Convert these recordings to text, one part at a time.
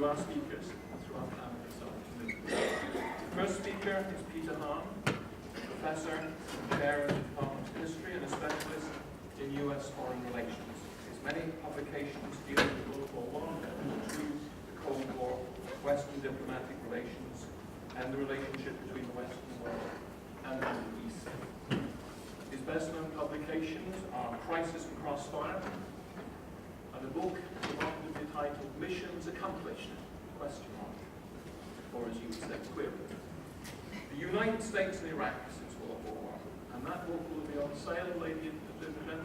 to our speakers through our panel this afternoon. The first speaker is Peter Hahn, Professor and Chair of the Department of History and a specialist in U.S. foreign relations. His many publications dealing with World War I, the Cold War, Western diplomatic relations, and the relationship between the Western world and the Middle East. His best-known publications are Crisis and Crossfire, and a book entitled Missions Accomplished, ? Or as you would say, query. The United States and Iraq since World War I, and that book will be on sale, ladies and gentlemen,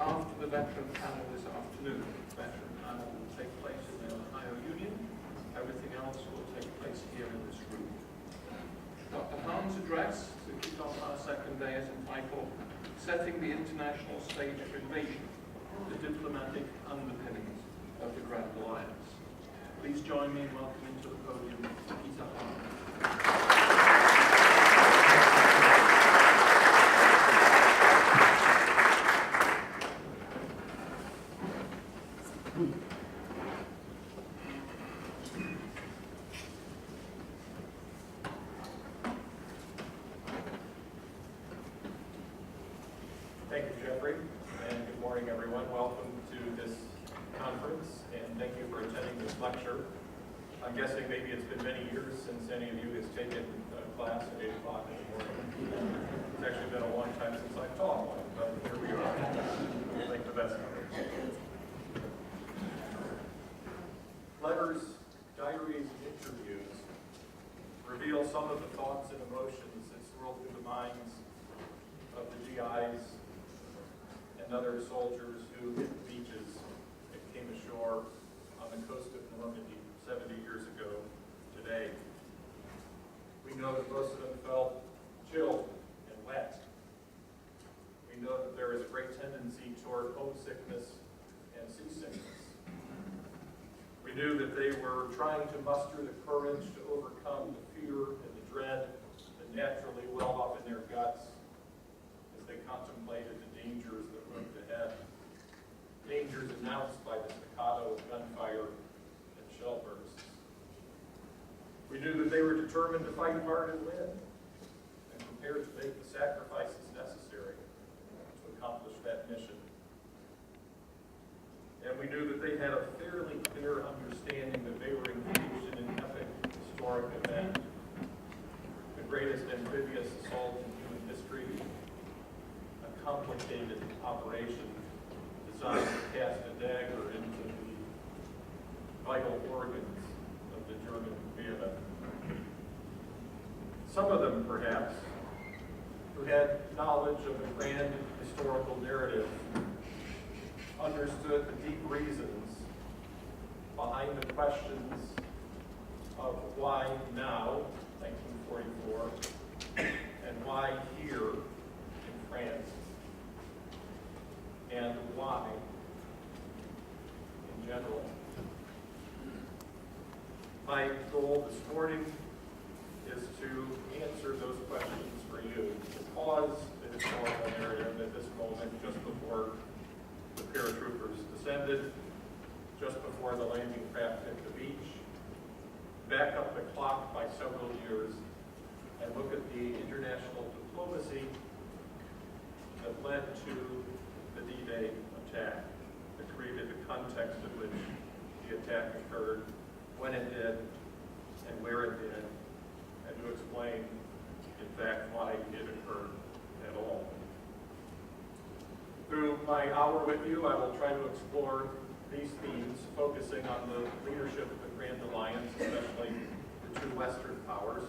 after the veteran panel this afternoon. The veteran panel will take place in the Ohio Union. Everything else will take place here in this room. Dr. Hahn's address to kick off our second day is entitled Setting the International Stage for Invasion, the Diplomatic Underpinnings of the Grand Alliance. Please join me in welcoming to the podium Peter Hahn. Thank you, Jeffrey, and good morning, everyone. Welcome to this conference, and thank you for attending this lecture. I'm guessing maybe it's been many years since any of you has taken a class at 8 o'clock in the morning. It's actually been a long time since I've taught one, but here we are. We'll make the best of it. Letters, diaries, and interviews reveal some of the thoughts and emotions that swirl through the minds of the GIs and other soldiers who hit the beaches and came ashore on the coast of Normandy 70 years ago today. We know that most of them felt chilled and wet. We know that there is a great tendency toward homesickness and seasickness. We knew that they were trying to muster the courage to overcome the fear and the dread that naturally welled up in their guts as they contemplated the dangers that loomed ahead. Dangers announced by the staccato of gunfire and shell bursts. We knew that they were determined to fight hard and win, and prepared to make the sacrifices necessary to accomplish that mission. And we knew that they had a fairly clear understanding that they were engaged in an epic historic event, the greatest amphibious assault in human history, a complicated operation designed to cast a dagger into the vital organs of the German Wehrmacht. Some of them, perhaps, who had knowledge of the grand historical narrative, understood the deep reasons behind the questions of why now, 1944, and why here in France, and why in general. My goal this morning is to answer those questions for you, to pause the historical narrative at this moment just before the paratroopers descended, just before the landing craft hit the beach, back up the clock by several years, and look at the international diplomacy that led to the D-Day attack, that created the context in which the attack occurred, when it did, and where it did, and to explain, in fact, why it occurred at all. Through my hour with you, I will try to explore these themes, focusing on the leadership of the Grand Alliance, especially the two Western powers.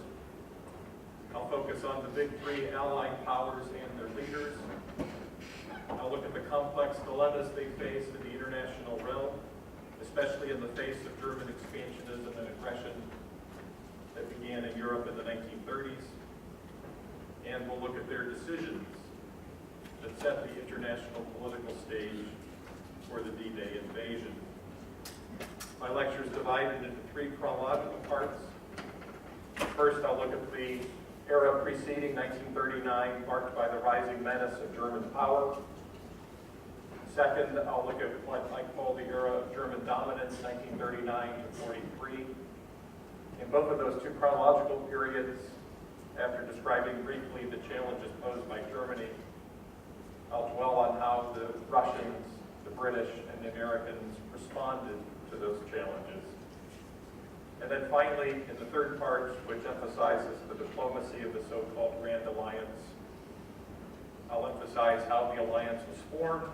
I'll focus on the big three allied powers and their leaders. I'll look at the complex dilemmas they face in the international realm, especially in the face of German expansionism and aggression that began in Europe in the 1930s. And we'll look at their decisions that set the international political stage for the D-Day invasion. My lecture is divided into three chronological parts. First, I'll look at the era preceding 1939, marked by the rising menace of German power. Second, I'll look at what I call the era of German dominance, 1939 to 43. In both of those two chronological periods, after describing briefly the challenges posed by Germany, I'll dwell on how the Russians, the British, and the Americans responded to those challenges. And then finally, in the third part, which emphasizes the diplomacy of the so-called Grand Alliance, I'll emphasize how the alliance was formed.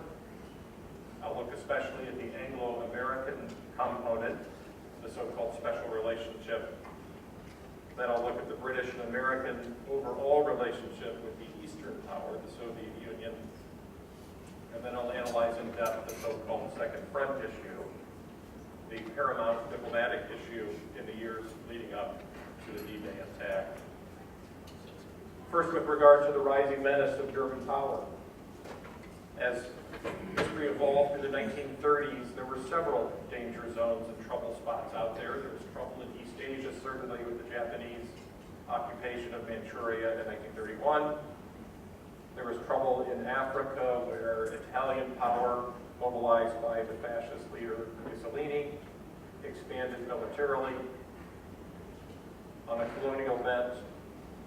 I'll look especially at the Anglo-American component, the so-called special relationship. Then I'll look at the British and American overall relationship with the Eastern power, the Soviet Union. And then I'll analyze in depth the so-called Second Front issue, the paramount diplomatic issue in the years leading up to the D-Day attack. First, with regard to the rising menace of German power. As history evolved in the 1930s, there were several danger zones and trouble spots out there. There was trouble in East Asia, certainly with the Japanese occupation of Manchuria in 1931. There was trouble in Africa, where Italian power, mobilized by the fascist leader Mussolini, expanded militarily. On a colonial bent,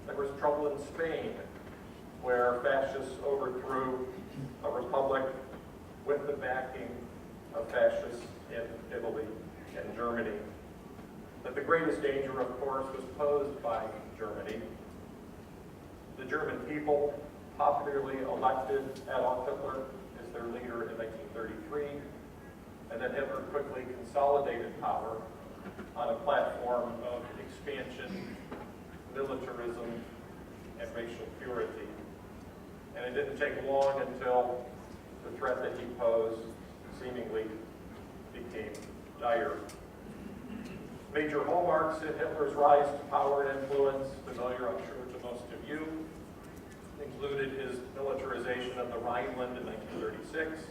there was trouble in Spain, where fascists overthrew a republic with the backing of fascists in Italy and Germany. But the greatest danger, of course, was posed by Germany. The German people popularly elected Adolf Hitler as their leader in 1933, and then Hitler quickly consolidated power on a platform of expansion, militarism, and racial purity. And it didn't take long until the threat that he posed seemingly became dire. Major hallmarks in Hitler's rise to power and influence, familiar, I'm sure, to most of you, included his militarization of the Rhineland in 1936,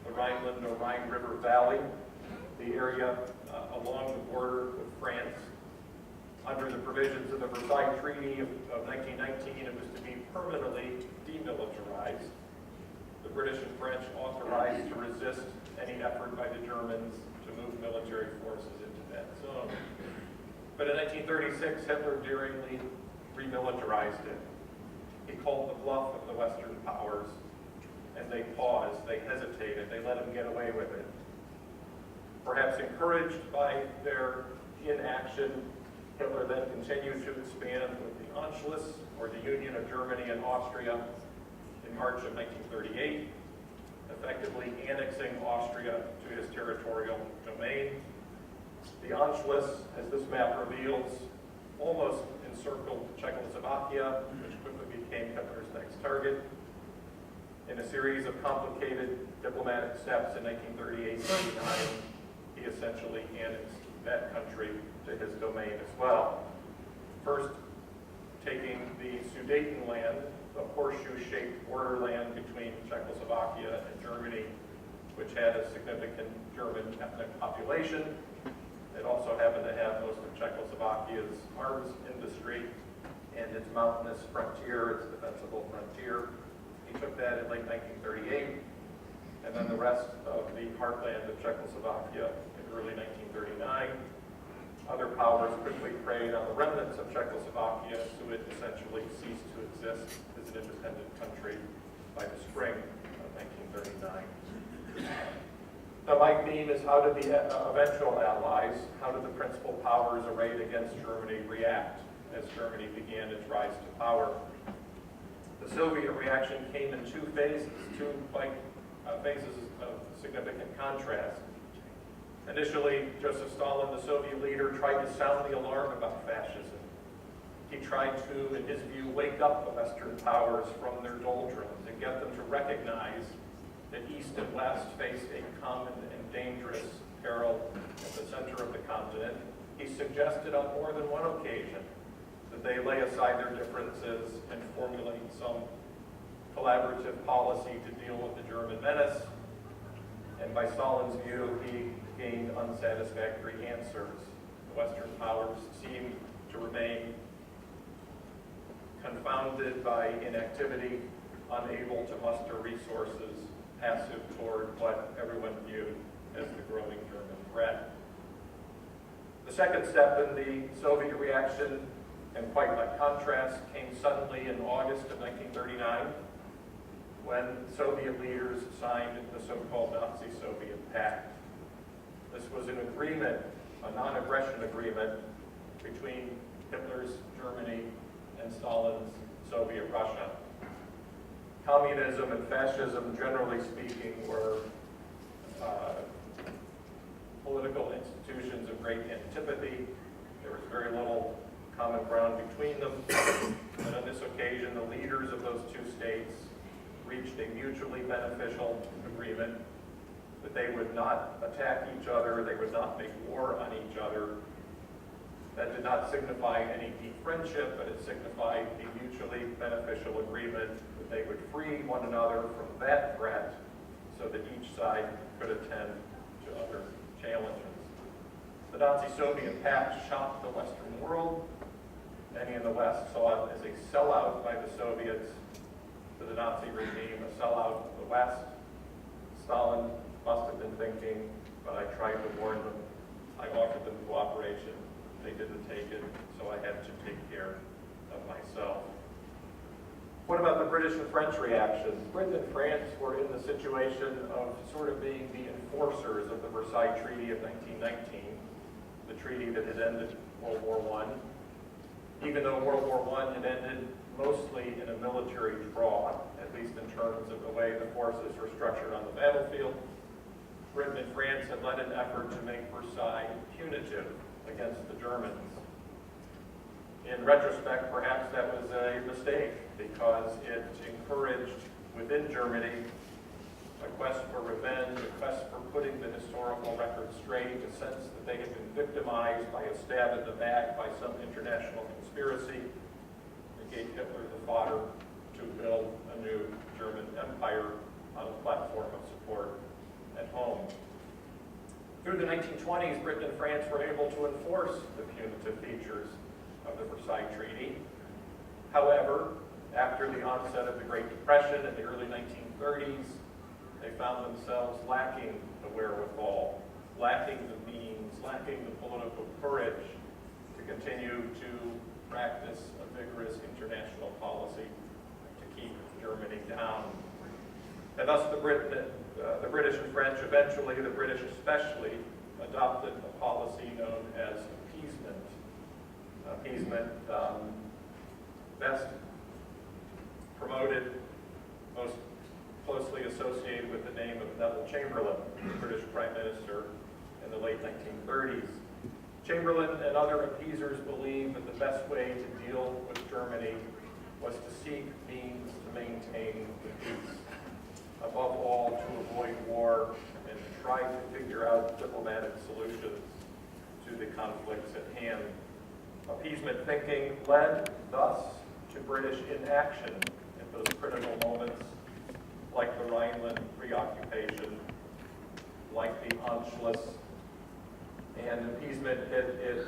the Rhineland or Rhine River Valley, the area along the border with France. Under the provisions of the Versailles Treaty of 1919, it was to be permanently demilitarized. The British and French authorized to resist any effort by the Germans to move military forces into that zone. But in 1936, Hitler daringly remilitarized it. He called the bluff of the Western powers, and they paused, they hesitated, they let him get away with it. Perhaps encouraged by their inaction, Hitler then continued to expand with the Anschluss, or the Union of Germany and Austria, in March of 1938, effectively annexing Austria to his territorial domain. The Anschluss, as this map reveals, almost encircled Czechoslovakia, which quickly became Hitler's next target. In a series of complicated diplomatic steps in 1938-39, he essentially annexed that country to his domain as well. First, taking the Sudetenland, the horseshoe-shaped borderland between Czechoslovakia and Germany, which had a significant German ethnic population. It also happened to have most of Czechoslovakia's arms industry and its mountainous frontier, its defensible frontier. He took that in late 1938, and then the rest of the heartland of Czechoslovakia in early 1939. Other powers quickly preyed on the remnants of Czechoslovakia, so it essentially ceased to exist as an independent country by the spring of 1939. Now, my theme is how did the eventual allies, how did the principal powers arrayed against Germany react as Germany began its rise to power? The Soviet reaction came in two phases, phases of significant contrast. Initially, Joseph Stalin, the Soviet leader, tried to sound the alarm about fascism. He tried to, in his view, wake up the Western powers from their doldrums and get them to recognize that East and West face a common and dangerous peril at the center of the continent. He suggested on more than one occasion that they lay aside their differences and formulate some collaborative policy to deal with the German menace. And by Stalin's view, he gained unsatisfactory answers. The Western powers seemed to remain confounded by inactivity, unable to muster resources, passive toward what everyone viewed as the growing German second step in the Soviet reaction, and quite by contrast, came suddenly in August of 1939, when Soviet leaders signed the so-called Nazi-Soviet Pact. This was an agreement, a non-aggression agreement, between Hitler's Germany and Stalin's Soviet Russia. Communism and fascism, generally speaking, were political institutions of great antipathy. There was very little common ground between them. But on this occasion, the leaders of those two states reached a mutually beneficial agreement that they would not attack each other, they would not make war on each other. That did not signify any deep friendship, but it signified a mutually beneficial agreement that they would free one another from that threat so that each side could attend to other challenges. The Nazi-Soviet Pact shocked the Western world. Many in the West saw it as a sellout by the Soviets to the Nazi regime, a sellout of the West. Stalin must have been thinking, but I tried to warn them. I offered them cooperation. They didn't take it, so I had to take care of myself. What about the British and French reactions? Britain and France were in the situation of sort of being the enforcers of the Versailles Treaty of 1919, the treaty that had ended World War I. Even though World War I had ended mostly in a military draw, at least in terms of the way the forces were structured on the battlefield, Britain and France had led an effort to make Versailles punitive against the Germans. In retrospect, perhaps that was a mistake because it encouraged within Germany a quest for revenge, a quest for putting the historical record straight, a sense that they had been victimized by a stab in the back by some international conspiracy that gave Hitler the fodder to build a new German empire on a platform of support at home. Through the 1920s, Britain and France were able to enforce the punitive features of the Versailles Treaty. However, after the onset of the Great Depression in the early 1930s, they found themselves lacking the wherewithal, lacking the means, lacking the political courage to continue to practice a vigorous international policy to keep Germany down. And thus the British and French, eventually the British especially, adopted a policy known as appeasement. Appeasement, best promoted, most closely associated with the name of Neville Chamberlain, the British Prime Minister in the late 1930s. Chamberlain and other appeasers believed that the best way to deal with Germany was to seek means to maintain the peace. Above all, to avoid war and to try to figure out diplomatic solutions to the conflicts at hand. Appeasement thinking led, thus, to British inaction at those critical moments, like the Rhineland preoccupation, like the Anschluss, and appeasement hit its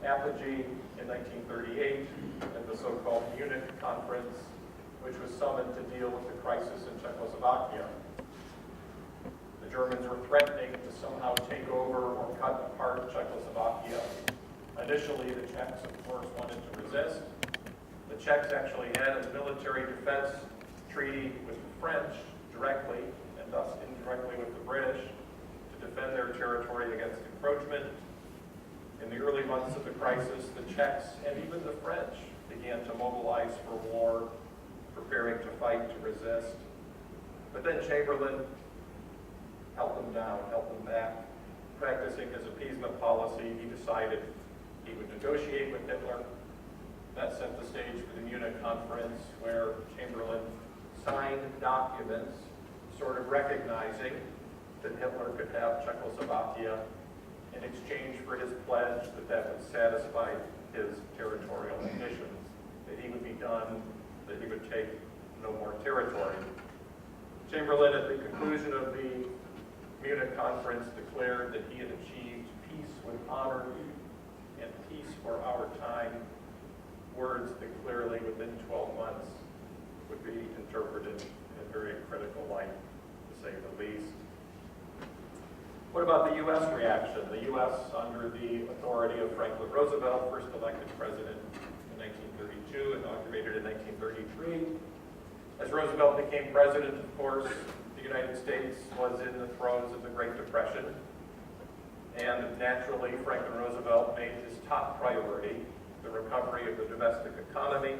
apogee in 1938 at the so-called Munich Conference, which was summoned to deal with the crisis in Czechoslovakia. The Germans were threatening to somehow take over or cut apart Czechoslovakia. Initially, the Czechs, of course, wanted to resist. The Czechs actually had a military defense treaty with the French directly, and thus indirectly with the British, to defend their territory against encroachment. In the early months of the crisis, the Czechs and even the French began to mobilize for war, preparing to fight, to resist. But then Chamberlain held them down, held them back. Practicing his appeasement policy, he decided he would negotiate with Hitler. That set the stage for the Munich Conference, where Chamberlain signed documents sort of recognizing that Hitler could have Czechoslovakia in exchange for his pledge that that would satisfy his territorial ambitions, that he would be done, that he would take no more territory. Chamberlain, at the conclusion of the Munich Conference, declared that he had achieved peace with honor and peace for our time, words that clearly within 12 months would be interpreted in a very critical light, to say the least. What about the U.S. reaction? The U.S., under the authority of Franklin Roosevelt, first elected president in 1932, inaugurated in 1933. As Roosevelt became president, of course, the United States was in the throes of the Great Depression. And naturally, Franklin Roosevelt made his top priority the recovery of the domestic economy.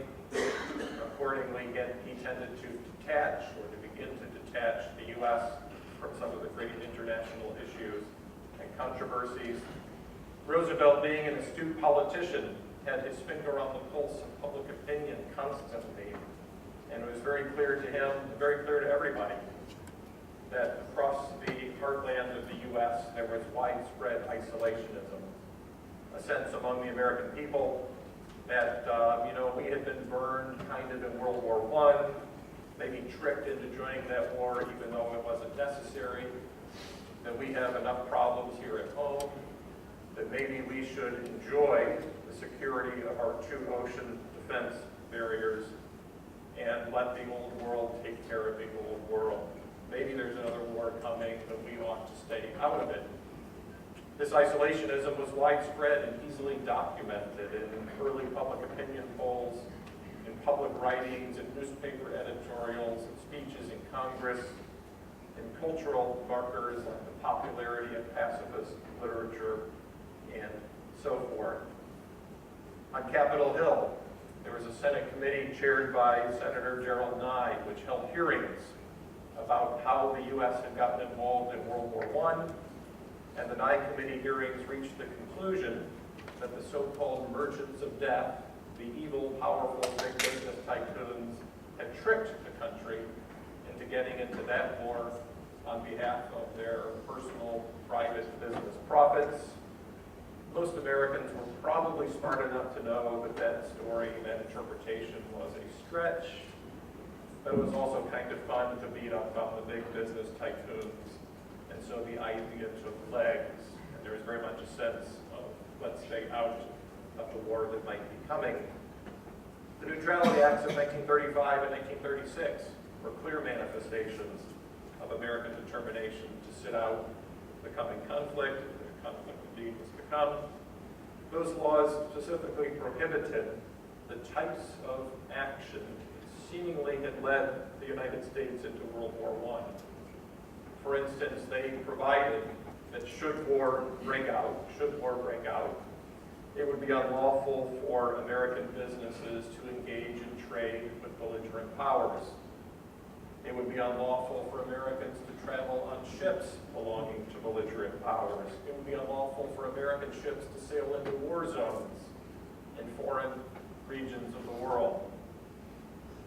Accordingly, he tended to detach, or to begin to detach, the U.S. from some of the great international issues and controversies. Roosevelt, being an astute politician, had his finger on the pulse of public opinion constantly, and it was very clear to him, very clear to everybody, that across the heartland of the U.S. there was widespread isolationism, a sense among the American people that, we had been burned kind of in World War I, maybe tricked into joining that war even though it wasn't necessary, that we have enough problems here at home, that maybe we should enjoy the security of our two ocean defense barriers and let the old world take care of the old world. Maybe there's another war coming, but we ought to stay out of it. This isolationism was widespread and easily documented in early public opinion polls, in public writings, in newspaper editorials, in speeches in Congress, in cultural markers like the popularity of pacifist literature, and so forth. On Capitol Hill, there was a Senate committee chaired by Senator Gerald Nye, which held hearings about how the U.S. had gotten involved in World War I, and the Nye committee hearings reached the conclusion that the so-called merchants of death, the evil, powerful, big business tycoons, had tricked the country into getting into that war on behalf of their personal, private business profits. Most Americans were probably smart enough to know that that story, that interpretation was a stretch, but it was also kind of fun to beat up on the big business tycoons. And so the idea took legs, and there was very much a sense of, let's stay out of the war that might be coming. The Neutrality Acts of 1935 and 1936 were clear manifestations of American determination to sit out the coming conflict. The conflict indeed was to come. Those laws specifically prohibited the types of action that seemingly had led the United States into World War I. For instance, they provided that should war break out, it would be unlawful for American businesses to engage in trade with belligerent powers. It would be unlawful for Americans to travel on ships belonging to belligerent powers. It would be unlawful for American ships to sail into war zones in foreign regions of the world.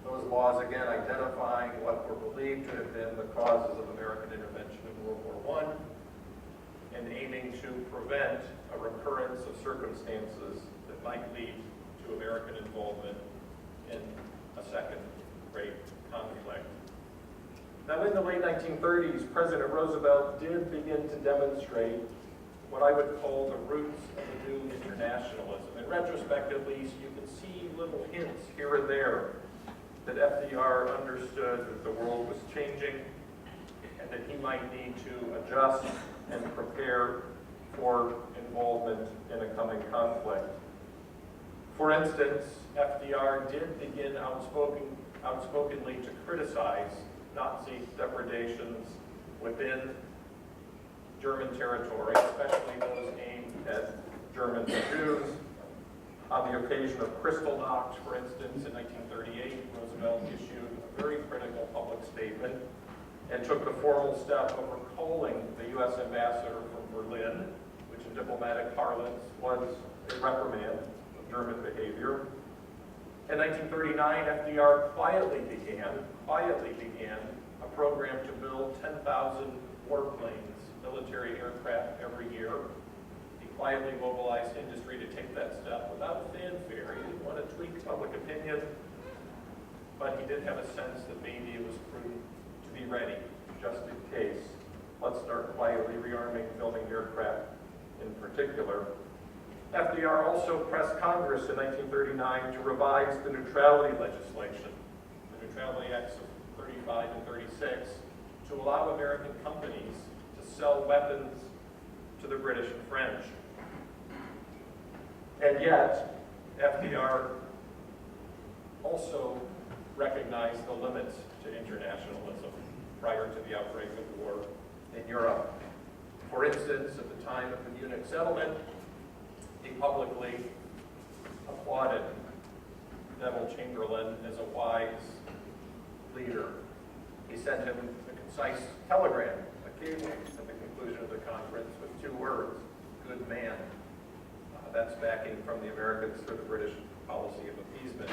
Those laws, again, identifying what were believed to have been the causes of American intervention in World War I, and aiming to prevent a recurrence of circumstances that might lead to American involvement in a second great conflict. Now, in the late 1930s, President Roosevelt did begin to demonstrate what I would call the roots of the new internationalism. In retrospect, at least, you can see little hints here and there that FDR understood that the world was changing and that he might need to adjust and prepare for involvement in a coming conflict. For instance, FDR did begin outspokenly to criticize Nazi depredations within German territory, especially those aimed at German Jews. On the occasion of Kristallnacht, for instance, in 1938, Roosevelt issued a very critical public statement and took the formal step of recalling the U.S. ambassador from Berlin, which in diplomatic parlance was a reprimand of German behavior. In 1939, FDR quietly began a program to build 10,000 warplanes, military aircraft, every year. He quietly mobilized industry to take that step without fanfare. He didn't want to tweak public opinion, but he did have a sense that maybe it was prudent to be ready, just in case. Let's start quietly rearming, building aircraft in particular. FDR also pressed Congress in 1939 to revise the neutrality legislation, the Neutrality Acts of 35 and 36, to allow American companies to sell weapons to the British and French. And yet, FDR also recognized the limits to internationalism prior to the outbreak of war in Europe. For instance, at the time of the Munich settlement, he publicly applauded Neville Chamberlain as a wise leader. He sent him a concise telegram, a cable, at the conclusion of the conference with 2 words, "good man." That's backing from the Americans for the British policy of appeasement.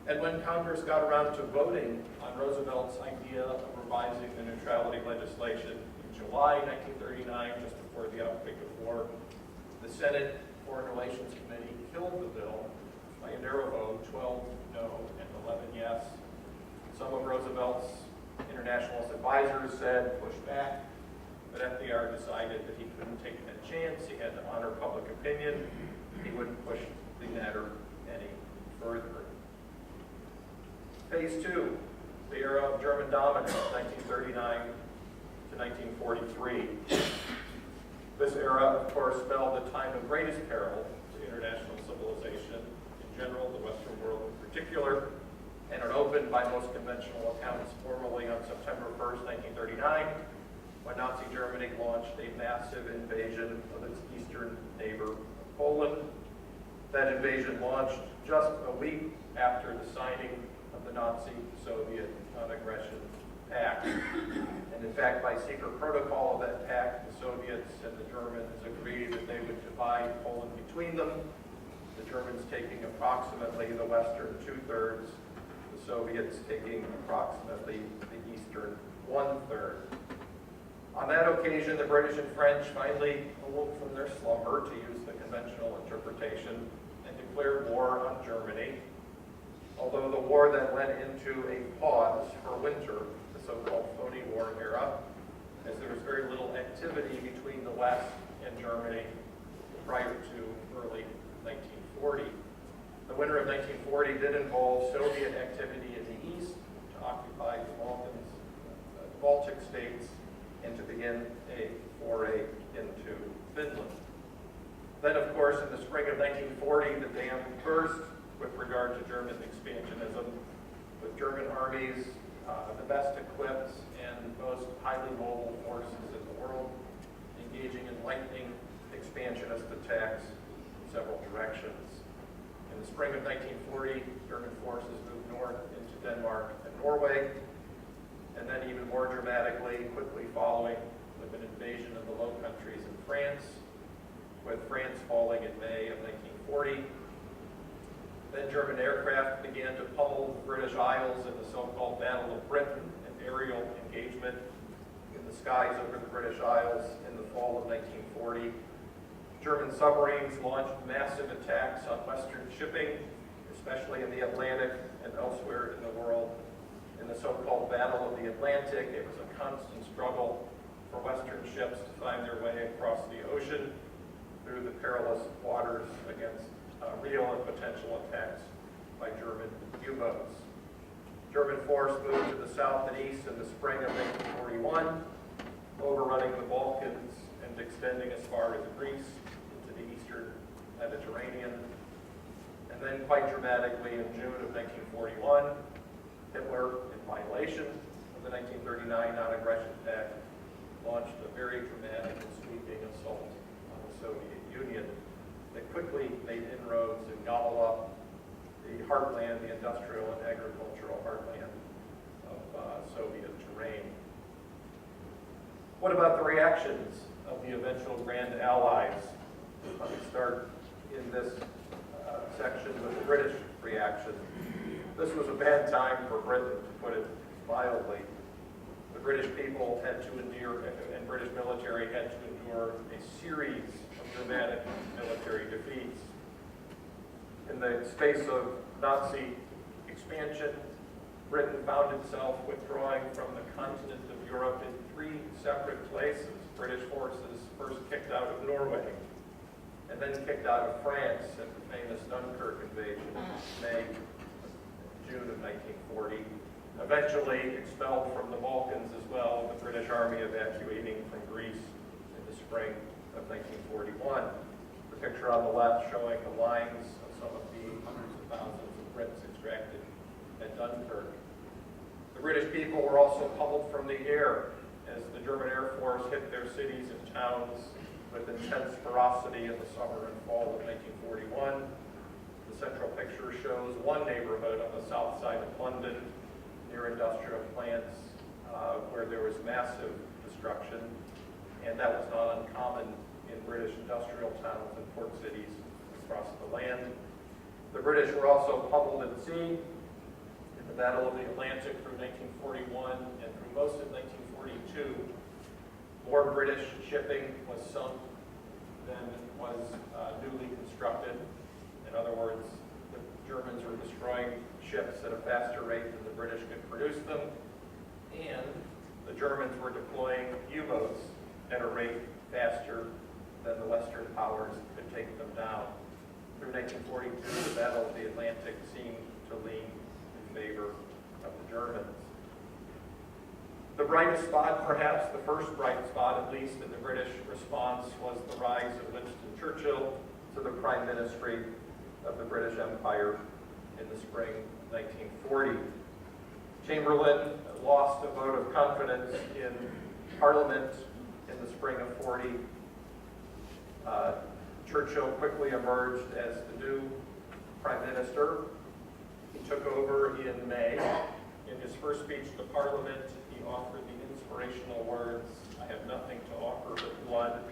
And when Congress got around to voting on Roosevelt's idea of revising the neutrality legislation in July 1939, just before the outbreak of war, the Senate Foreign Relations Committee killed the bill by a narrow vote, 12 no and 11 yes. Some of Roosevelt's internationalist advisors said push back, but FDR decided that he couldn't take that chance. He had to honor public opinion. He wouldn't push the matter any further. Phase 2, the era of German dominance, 1939 to 1943. This era, of course, spelled a time of greatest peril to international civilization in general, the Western world in particular, and it opened by most conventional accounts formally on September 1st, 1939, when Nazi Germany launched a massive invasion of its eastern neighbor, Poland. That invasion launched just a week after the signing of the Nazi-Soviet non-aggression pact. And in fact, by secret protocol of that pact, the Soviets and the Germans agreed that they would divide Poland between them, the Germans taking approximately the western 2/3, the Soviets taking approximately the eastern 1/3. On that occasion, the British and French finally awoke from their slumber, to use the conventional interpretation, and declared war on Germany. Although the war then went into a pause for winter, the so-called phony war era, as there was very little activity between the West and Germany prior to early 1940. The winter of 1940 did involve Soviet activity in the east to occupy the Balkans, the Baltic states, and to begin a foray into Finland. Then, of course, in the spring of 1940, the dam burst with regard to German expansionism, with German armies, the best equipped and most highly mobile forces in the world, engaging in lightning expansionist attacks in several directions. In the spring of 1940, German forces moved north into Denmark and Norway, and then even more dramatically, quickly following, with an invasion of the Low Countries in France, with France falling in May of 1940. Then German aircraft began to pummel the British Isles in the so-called Battle of Britain, an aerial engagement in the skies over the British Isles in the fall of 1940. German submarines launched massive attacks on Western shipping, especially in the Atlantic and elsewhere in the world. In the so-called Battle of the Atlantic, it was a constant struggle for Western ships to find their way across the ocean through the perilous waters against real and potential attacks by German U-boats. German force moved to the south and east in the spring of 1941, overrunning the Balkans and extending as far as Greece into the eastern Mediterranean. And then, quite dramatically, in June of 1941, Hitler, in violation of the 1939 non-aggression pact, launched a very dramatic and sweeping assault on the Soviet Union that quickly made inroads and gobbled up the heartland, the industrial and agricultural heartland of Soviet terrain. What about the reactions of the eventual Grand Allies? Let me start in this section with the British reaction. This was a bad time for Britain, to put it mildly. The British people had to endure, and British military had to endure, a series of dramatic military defeats. In the space of Nazi expansion, Britain found itself withdrawing from the continent of Europe in 3 separate places. British forces first kicked out of Norway, and then kicked out of France at the famous Dunkirk invasion in June of 1940. Eventually expelled from the Balkans as well, the British army evacuating from Greece in the spring of 1941. The picture on the left showing the lines of some of the hundreds of thousands of Brits extracted at Dunkirk. The British people were also pummeled from the air as the German Air Force hit their cities and towns with intense ferocity in the summer and fall of 1941. The central picture shows one neighborhood on the south side of London near industrial plants where there was massive destruction, and that was not uncommon in British industrial towns and port cities across the land. The British were also pummeled at sea in the Battle of the Atlantic through 1941 and through most of 1942. More British shipping was sunk than was newly constructed. In other words, the Germans were destroying ships at a faster rate than the British could produce them, and the Germans were deploying U-boats at a rate faster than the Western powers could take them down. Through 1942, the Battle of the Atlantic seemed to lean in favor of the Germans. The brightest spot, perhaps the first bright spot, at least in the British response, was the rise of Winston Churchill to the prime ministry of the British Empire in the spring of 1940. Chamberlain lost a vote of confidence in Parliament in the spring of 40. Churchill quickly emerged as the new prime minister. He took over in May. In his first speech to Parliament, he offered the inspirational words, "I have nothing to offer but blood,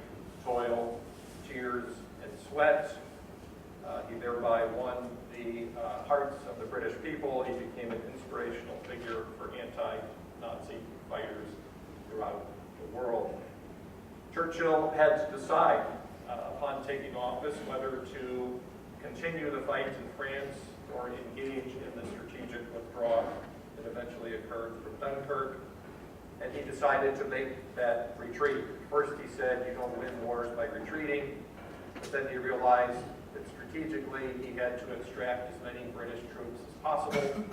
toil, tears, and sweat." He thereby won the hearts of the British people. He became an inspirational figure for anti-Nazi fighters throughout the world. Churchill had to decide upon taking office whether to continue the fight in France or engage in the strategic withdrawal that eventually occurred from Dunkirk. And he decided to make that retreat. First he said, you don't win wars by retreating, but then he realized that strategically he had to extract as many British troops as possible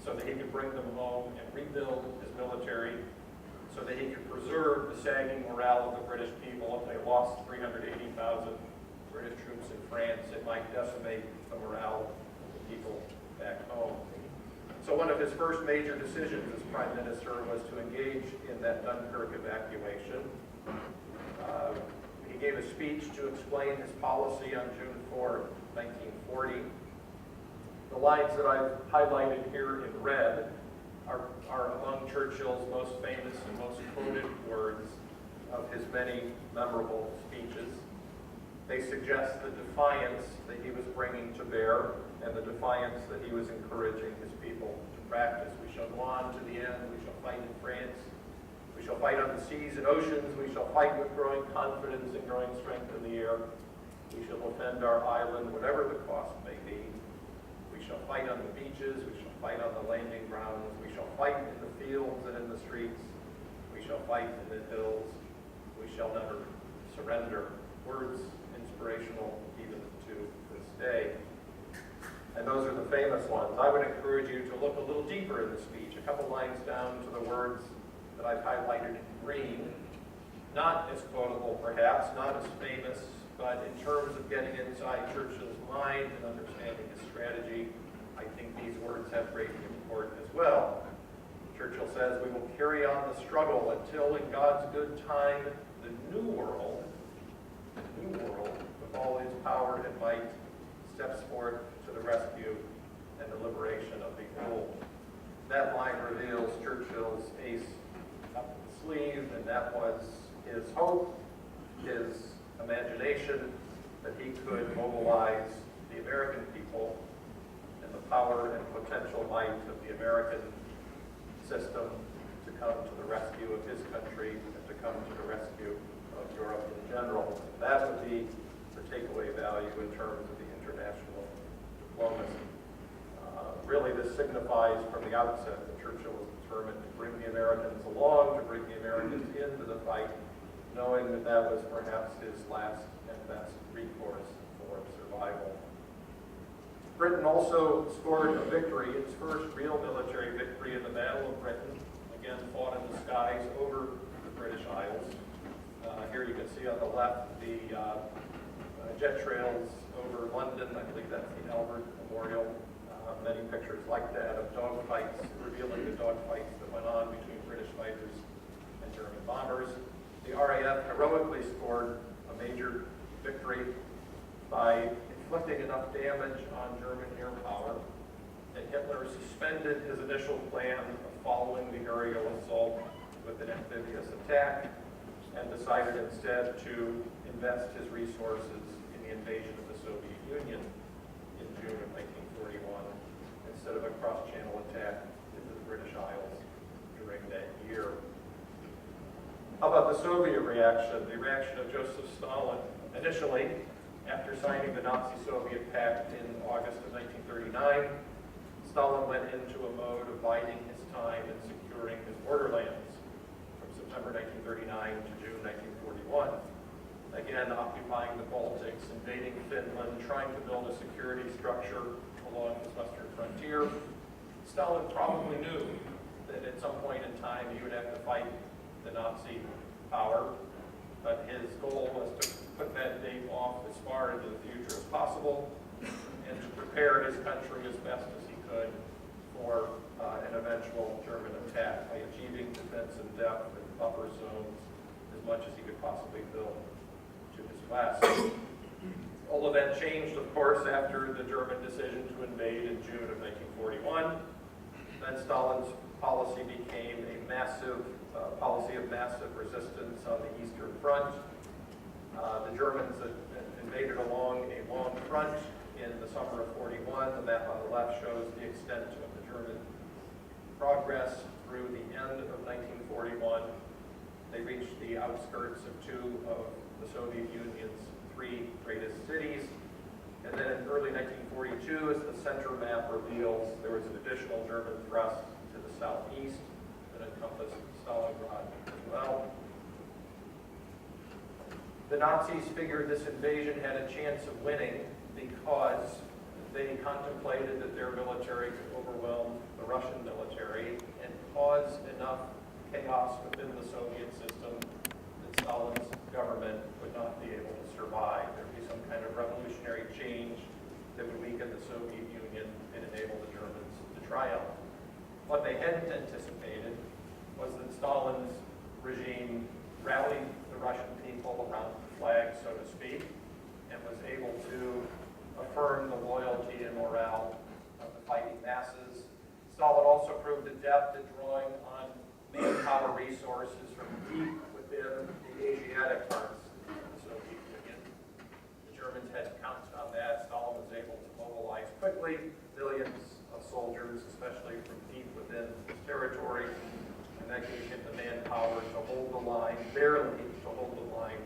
so that he could bring them home and rebuild his military, so that he could preserve the sagging morale of the British people. If they lost 380,000 British troops in France, it might decimate the morale of the people back home. So one of his first major decisions as prime minister was to engage in that Dunkirk evacuation. He gave a speech to explain his policy on June 4, 1940. The lines that I've highlighted here in red are among Churchill's most famous and most quoted words of his many memorable speeches. They suggest the defiance that he was bringing to bear and the defiance that he was encouraging his people to practice. We shall go on to the end. We shall fight in France. We shall fight on the seas and oceans. We shall fight with growing confidence and growing strength in the air. We shall defend our island, whatever the cost may be. We shall fight on the beaches. We shall fight on the landing grounds. We shall fight in the fields and in the streets. We shall fight in the hills. We shall never surrender. Words inspirational even to this day. And those are the famous ones. I would encourage you to look a little deeper in the speech, a couple lines down to the words that I've highlighted in green. Not as quotable, perhaps, not as famous, but in terms of getting inside Churchill's mind and understanding his strategy, I think these words have great import as well. Churchill says, "We will carry on the struggle until, in God's good time, the new world, with all its power and might, steps forth to the rescue and the liberation of the old." That line reveals Churchill's ace up the sleeve, and that was his hope, his imagination, that he could mobilize the American people and the power and potential might of the American system to come to the rescue of his country and to come to the rescue of Europe in general. That would be the takeaway value in terms of the international diplomacy. Really, this signifies from the outset that Churchill was determined to bring the Americans along, to bring the Americans into the fight, knowing that that was perhaps his last and best recourse for survival. Britain also scored a victory, its first real military victory in the Battle of Britain, again fought in the skies over the British Isles. Here you can see on the left the jet trails over London. I believe that's the Albert Memorial. Many pictures like that of dogfights, revealing the dogfights that went on between British fighters and German bombers. The RAF heroically scored a major victory by inflicting enough damage on German air power that Hitler suspended his initial plan of following the aerial assault with an amphibious attack and decided instead to invest his resources in the invasion of the Soviet Union in June of 1941 instead of a cross-channel attack into the British Isles during that year. How about the Soviet reaction? The reaction of Joseph Stalin. Initially, after signing the Nazi-Soviet pact in August of 1939, Stalin went into a mode of biding his time and securing his borderlands from September 1939 to June 1941. Again, occupying the Baltics, invading Finland, trying to build a security structure along his western frontier. Stalin probably knew that at some point in time he would have to fight the Nazi power, but his goal was to put that date off as far into the future as possible and to prepare his country as best as he could for an eventual German attack by achieving defensive depth and buffer zones as much as he could possibly build to his west. All of that changed, of course, after the German decision to invade in June of 1941. Then Stalin's policy became a massive policy of massive resistance on the Eastern Front. The Germans invaded along a long front in the summer of 41. The map on the left shows the extent of the German progress through the end of 1941. They reached the outskirts of two of the Soviet Union's three greatest cities. And then in early 1942, as the center map reveals, there was an additional German thrust to the southeast that encompassed Stalingrad as well. The Nazis figured this invasion had a chance of winning because they contemplated that their military could overwhelm the Russian military and cause enough chaos within the Soviet system that Stalin's government would not be able to survive. There would be some kind of revolutionary change that would weaken the Soviet Union and enable the Germans to triumph. What they hadn't anticipated was that Stalin's regime rallied the Russian people around the flag, so to speak, and was able to affirm the loyalty and morale of the fighting masses. Stalin also proved adept at drawing on manpower resources from deep within the Asiatic parts of the Soviet Union. The Germans had counted on that. Stalin was able to mobilize quickly millions of soldiers, especially from deep within his territory, and that gave him the manpower to hold the line, barely to hold the line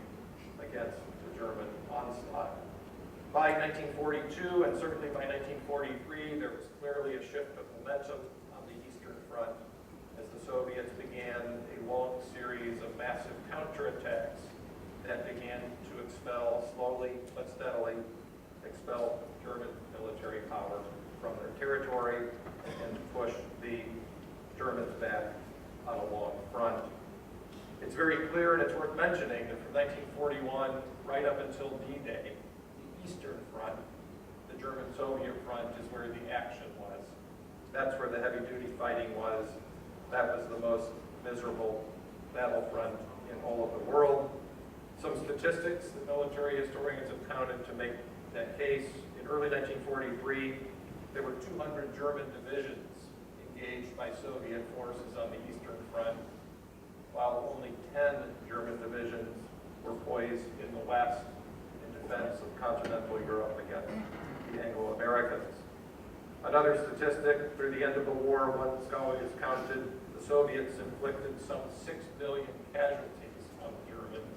against the German onslaught. By 1942, and certainly by 1943, there was clearly a shift of momentum on the Eastern Front as the Soviets began a long series of massive counterattacks that began to slowly but steadily expel German military power from their territory and to push the Germans back on a long front. It's very clear, and it's worth mentioning, that from 1941 right up until D-Day, the Eastern Front, the German-Soviet front, is where the action was. That's where the heavy-duty fighting was. That was the most miserable battlefront in all of the world. Some statistics that military historians have counted to make that case. In early 1943, there were 200 German divisions engaged by Soviet forces on the Eastern Front, while only 10 German divisions were poised in the West in defense of continental Europe against the Anglo-Americans. Another statistic, through the end of the war, one scholar has counted, the Soviets inflicted some 6 million casualties on the Germans,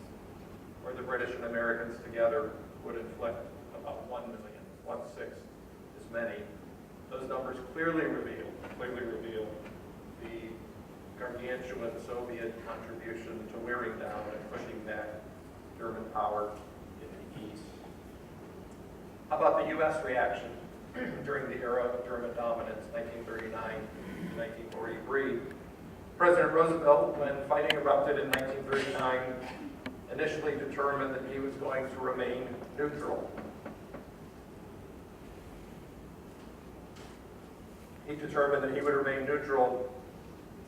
where the British and Americans together would inflict about 1 million, 1/6 as many. Those numbers clearly reveal the gargantuan Soviet contribution to wearing down and pushing back German power in the East. How about the U.S. reaction during the era of German dominance, 1939 to 1943? President Roosevelt, when fighting erupted in 1939 and initially determined that he was going to remain neutral. He determined that he would remain neutral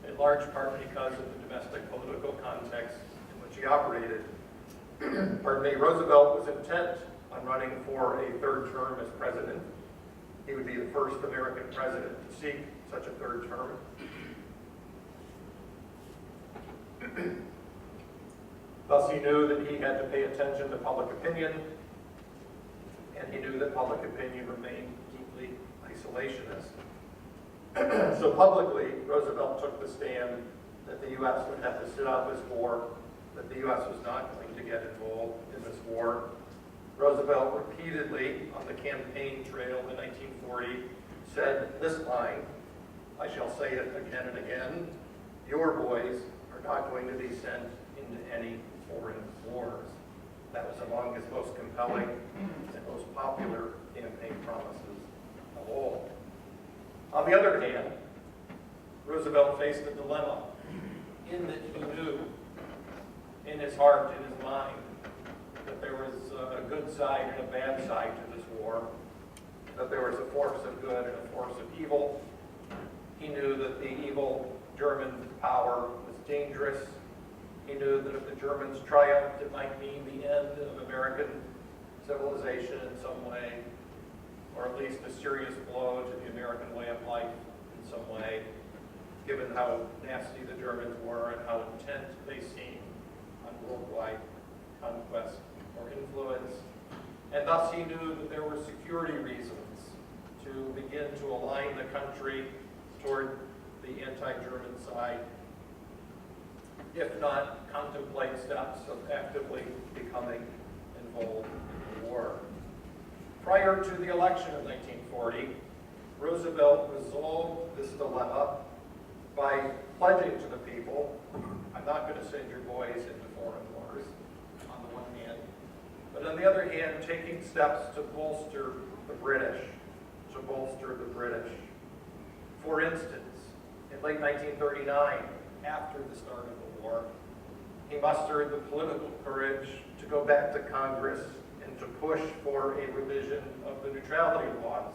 in large part because of the domestic political context in which he operated. Pardon me, Roosevelt was intent on running for a third term as president. He would be the first American president to seek such a third term. Thus, he knew that he had to pay attention to public opinion, and he knew that public opinion remained deeply isolationist. So publicly, Roosevelt took the stand that the U.S. would have to sit out this war, that the U.S. was not going to get involved in this war. Roosevelt repeatedly on the campaign trail in 1940 said this line, I shall say it again and again, your boys are not going to be sent into any foreign wars. That was among his most compelling and most popular campaign promises of all. On the other hand, Roosevelt faced a dilemma in that he knew in his heart, in his mind, that there was a good side and a bad side to this war, that there was a force of good and a force of evil. He knew that the evil German power was dangerous. He knew that if the Germans triumphed, it might mean the end of American civilization in some way, or at least a serious blow to the American way of life in some way, given how nasty the Germans were and how intent they seemed on worldwide conquest or influence. And thus he knew that there were security reasons to begin to align the country toward the anti-German side, if not contemplate steps of actively becoming involved in the war. Prior to the election of 1940, Roosevelt resolved this dilemma by pledging to the people, I'm not going to send your boys into foreign wars, on the one hand, but on the other hand, taking steps to bolster the British, For instance, in late 1939, after the start of the war, he mustered the political courage to go back to Congress and to push for a revision of the neutrality laws.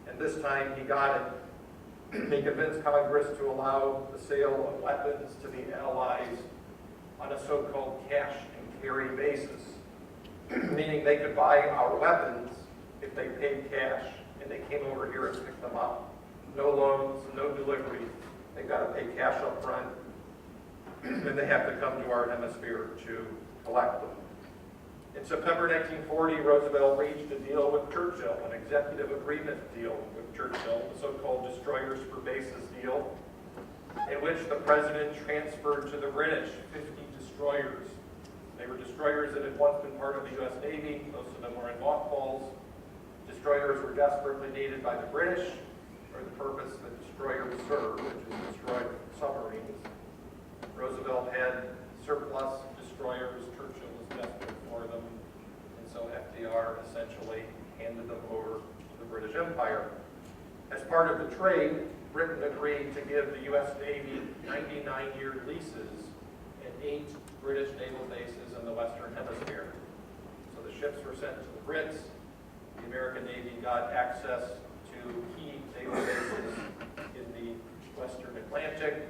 And this time he got it. He convinced Congress to allow the sale of weapons to the Allies on a so-called cash and carry basis, meaning they could buy our weapons if they paid cash and they came over here and picked them up. No loans, no delivery. They've got to pay cash up front, and they have to come to our hemisphere to collect them. In September 1940, Roosevelt reached a deal with Churchill, an executive agreement deal with Churchill, the so-called destroyers for bases deal, in which the president transferred to the British 50 destroyers. They were destroyers that had once been part of the U.S. Navy. Most of them were in mothballs. Destroyers were desperately needed by the British for the purpose that destroyers serve, which is destroy submarines. Roosevelt had surplus destroyers. Churchill was desperate for them. And so FDR essentially handed them over to the British Empire. As part of the trade, Britain agreed to give the U.S. Navy 99-year leases at 8 British naval bases in the Western Hemisphere. So the ships were sent to the Brits. The American Navy got access to key naval bases in the Western Atlantic,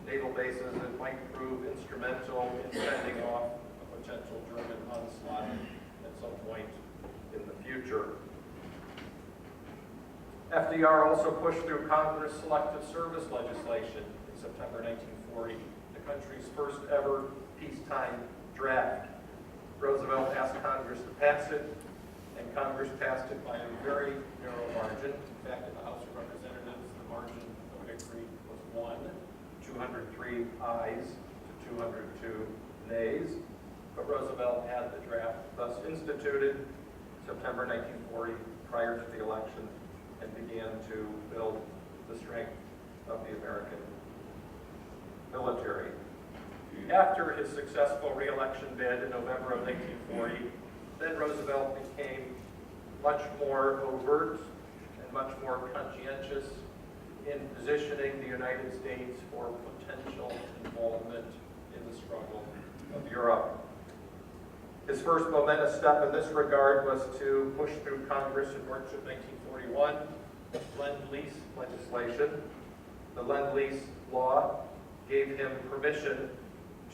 naval bases that might prove instrumental in fending off a potential German onslaught at some point in the future. FDR also pushed through Congress selective service legislation in September 1940, the country's first ever peacetime draft. Roosevelt asked Congress to pass it, and Congress passed it by a very narrow margin. In fact, in the House of Representatives, the margin of victory was 203 ayes to 202 nays. But Roosevelt had the draft thus instituted September 1940 prior to the election and began to build the strength of the American military. After his successful re-election bid in November of 1940, then Roosevelt became much more overt and much more conscientious in positioning the United States for potential involvement in the struggle of Europe. His first momentous step in this regard was to push through Congress in March of 1941 Lend-Lease legislation. The Lend-Lease law gave him permission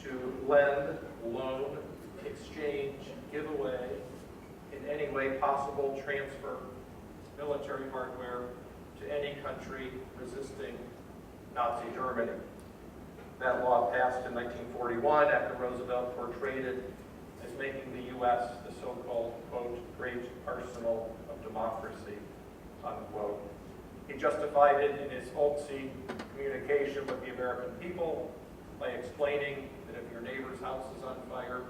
to lend, loan, exchange, give away, in any way possible, transfer military hardware to any country resisting Nazi Germany. That law passed in 1941 after Roosevelt portrayed it as making the U.S. the so-called, quote, great arsenal of democracy, unquote. He justified it in his folksy communication with the American people by explaining that if your neighbor's house is on fire,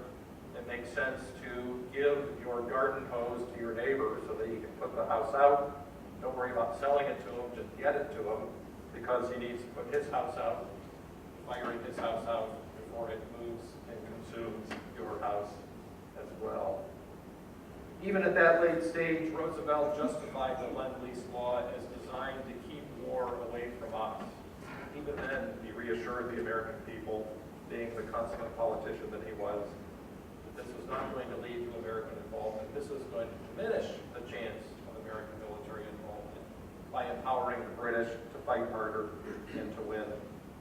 it makes sense to give your garden hose to your neighbor so that he can put the house out. Don't worry about selling it to him, just get it to him, because he needs to put his house out, firing his house out before it moves and consumes your house as well. Even at that late stage, Roosevelt justified the Lend-Lease law as designed to keep war away from us. Even then, he reassured the American people, being the consummate politician that he was, that this was not going to lead to American involvement. This was going to diminish the chance of American military involvement by empowering the British to fight harder and to win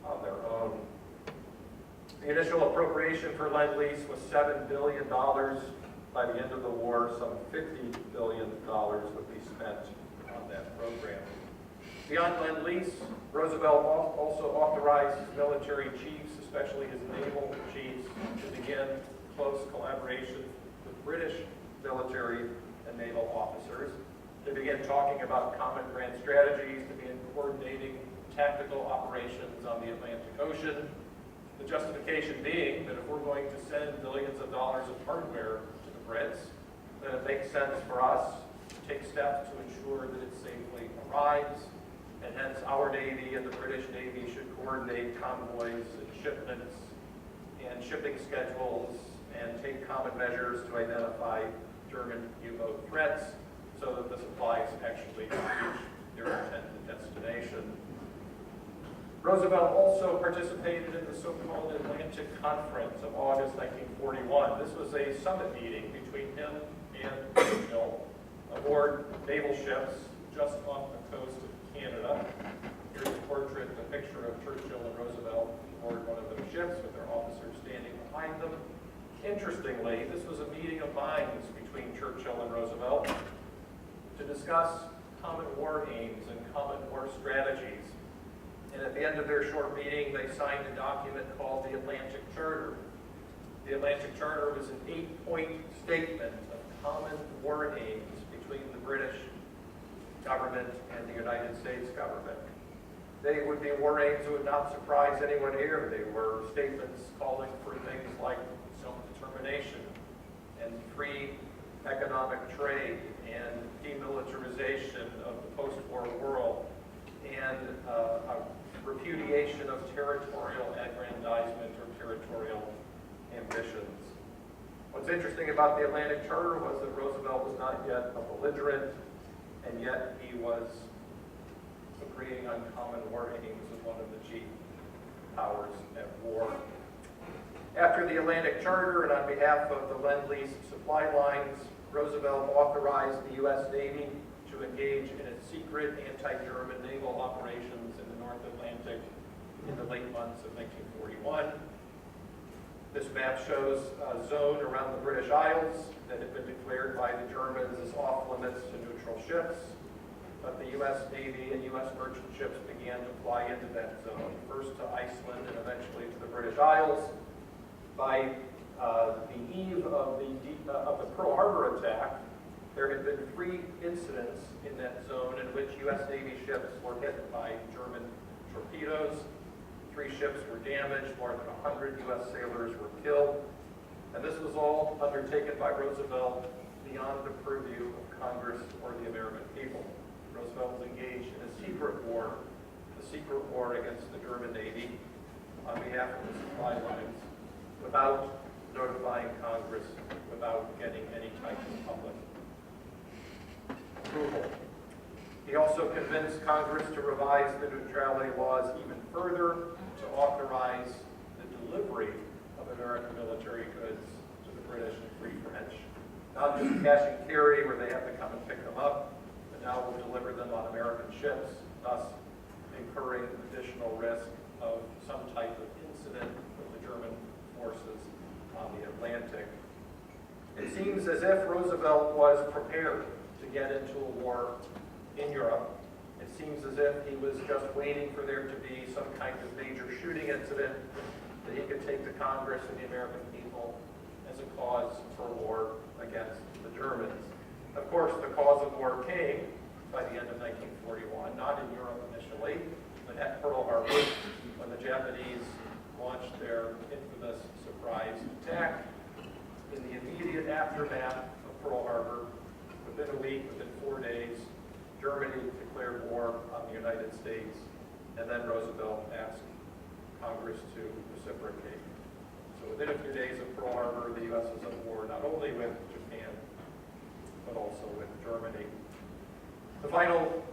on their own. The initial appropriation for Lend-Lease was $7 billion. By the end of the war, some $50 billion would be spent on that program. Beyond Lend-Lease, Roosevelt also authorized his military chiefs, especially his naval chiefs, to begin close collaboration with British military and naval officers. They began talking about common grand strategies, to begin coordinating tactical operations on the Atlantic Ocean. The justification being that if we're going to send billions of dollars of hardware to the Brits, then it makes sense for us to take steps to ensure that it safely arrives, and hence our Navy and the British Navy should coordinate convoys and shipments and shipping schedules and take common measures to identify German U-boat threats so that the supplies actually reach their intended destination. Roosevelt also participated in the so-called Atlantic Conference of August 1941. This was a summit meeting between him and Churchill aboard naval ships just off the coast of Canada. Here's a portrait, a picture of Churchill and Roosevelt aboard one of those ships with their officers standing behind them. Interestingly, this was a meeting of minds between Churchill and Roosevelt to discuss common war aims and common war strategies. And at the end of their short meeting, they signed a document called the Atlantic Charter. The Atlantic Charter was an 8-point statement of common war aims between the British government and the United States government. They would be war aims that would not surprise anyone here. They were statements calling for things like self-determination and free economic trade and demilitarization of the post-war world and a repudiation of territorial aggrandizement or territorial ambitions. What's interesting about the Atlantic Charter was that Roosevelt was not yet a belligerent, and yet he was agreeing on common war aims with one of the chief powers at war. After the Atlantic Charter, and on behalf of the Lend-Lease supply lines, Roosevelt authorized the U.S. Navy to engage in its secret anti-German naval operations in the North Atlantic in the late months of 1941. This map shows a zone around the British Isles that had been declared by the Germans as off-limits to neutral ships. But the U.S. Navy and U.S. merchant ships began to fly into that zone, first to Iceland and eventually to the British Isles. By the eve of the Pearl Harbor attack, there had been 3 incidents in that zone in which U.S. Navy ships were hit by German torpedoes. 3 ships were damaged, more than 100 U.S. sailors were killed. And this was all undertaken by Roosevelt beyond the purview of Congress or the American people. Roosevelt was engaged in a secret war, the secret war against the German Navy on behalf of the supply lines, without notifying Congress, without getting any type of public approval. He also convinced Congress to revise the neutrality laws even further to authorize the delivery of American military goods to the British and Free French. Not just cash and carry where they have to come and pick them up, but now we'll deliver them on American ships, thus incurring additional risk of some type of incident with the German forces on the Atlantic. It seems as if Roosevelt was prepared to get into a war in Europe. It seems as if he was just waiting for there to be some kind of major shooting incident that he could take to Congress and the American people as a cause for war against the Germans. Of course, the cause of war came by the end of 1941, not in Europe initially, but at Pearl Harbor, when the Japanese launched their infamous surprise attack. In the immediate aftermath of Pearl Harbor, within a week, within 4 days, Germany declared war on the United States, and then Roosevelt asked Congress to reciprocate. So within a few days of Pearl Harbor, the U.S. was at war not only with Japan, but also with Germany. The final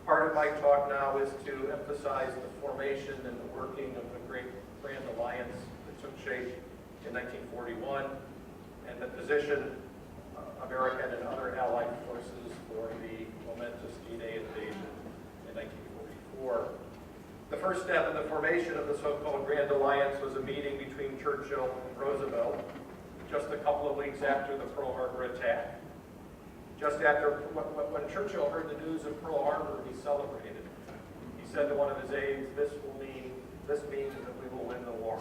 part of my talk now is to emphasize the formation and the working of the Great Grand Alliance that took shape in 1941, and the position American and other allied forces for the momentous D-Day invasion in 1944. The first step in the formation of the so-called Grand Alliance was a meeting between Churchill and Roosevelt just a couple of weeks after the Pearl Harbor attack. Just after, when Churchill heard the news of Pearl Harbor, he celebrated. He said to one of his aides, this means that we will win the war.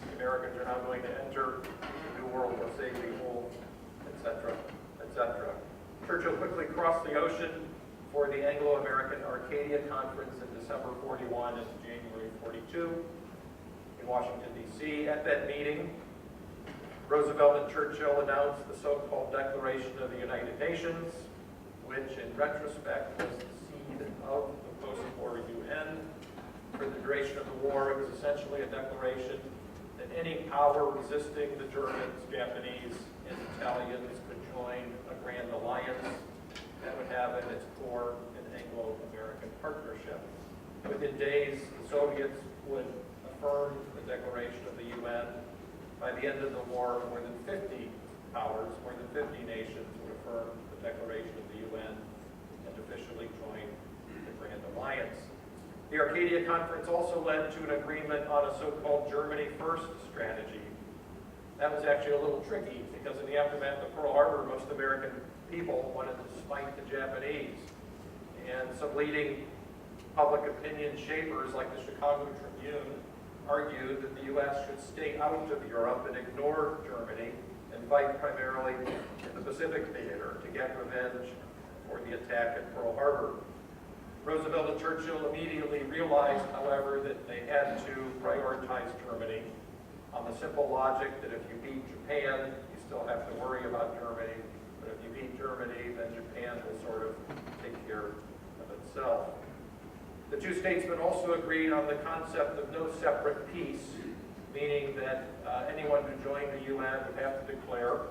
The Americans are now going to enter the New World War, safely whole, etc., etc. Churchill quickly crossed the ocean for the Anglo-American Arcadia Conference in December 41 and January 42 in Washington, D.C. At that meeting, Roosevelt and Churchill announced the so-called Declaration of the United Nations, which in retrospect was the seed of the post-war UN. For the duration of the war, it was essentially a declaration that any power resisting the Germans, Japanese, and Italians could join a Grand Alliance that would have at its core an Anglo-American partnership. Within days, the Soviets would affirm the declaration of the UN. By the end of the war, more than 50 powers, more than 50 nations would affirm the declaration of the UN and officially join the Grand Alliance. The Arcadia Conference also led to an agreement on a so-called Germany First strategy. That was actually a little tricky because in the aftermath of Pearl Harbor, most American people wanted to spite the Japanese. And some leading public opinion shapers like the Chicago Tribune argued that the U.S. should stay out of Europe and ignore Germany and fight primarily in the Pacific theater to get revenge for the attack at Pearl Harbor. Roosevelt and Churchill immediately realized, however, that they had to prioritize Germany on the simple logic that if you beat Japan, you still have to worry about Germany, but if you beat Germany, then Japan will sort of take care of itself. The two statesmen also agreed on the concept of no separate peace, meaning that anyone who joined the UN would have to declare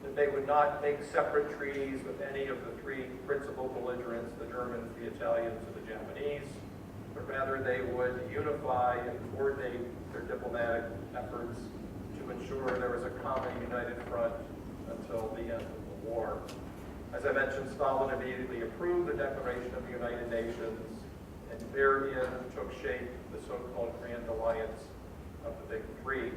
that they would not make separate treaties with any of the three principal belligerents, the Germans, the Italians, and the Japanese, but rather they would unify and coordinate their diplomatic efforts to ensure there was a common united front until the end of the war. As I mentioned, Stalin immediately approved the Declaration of the United Nations, and therein took shape the so-called Grand Alliance of the Big Three.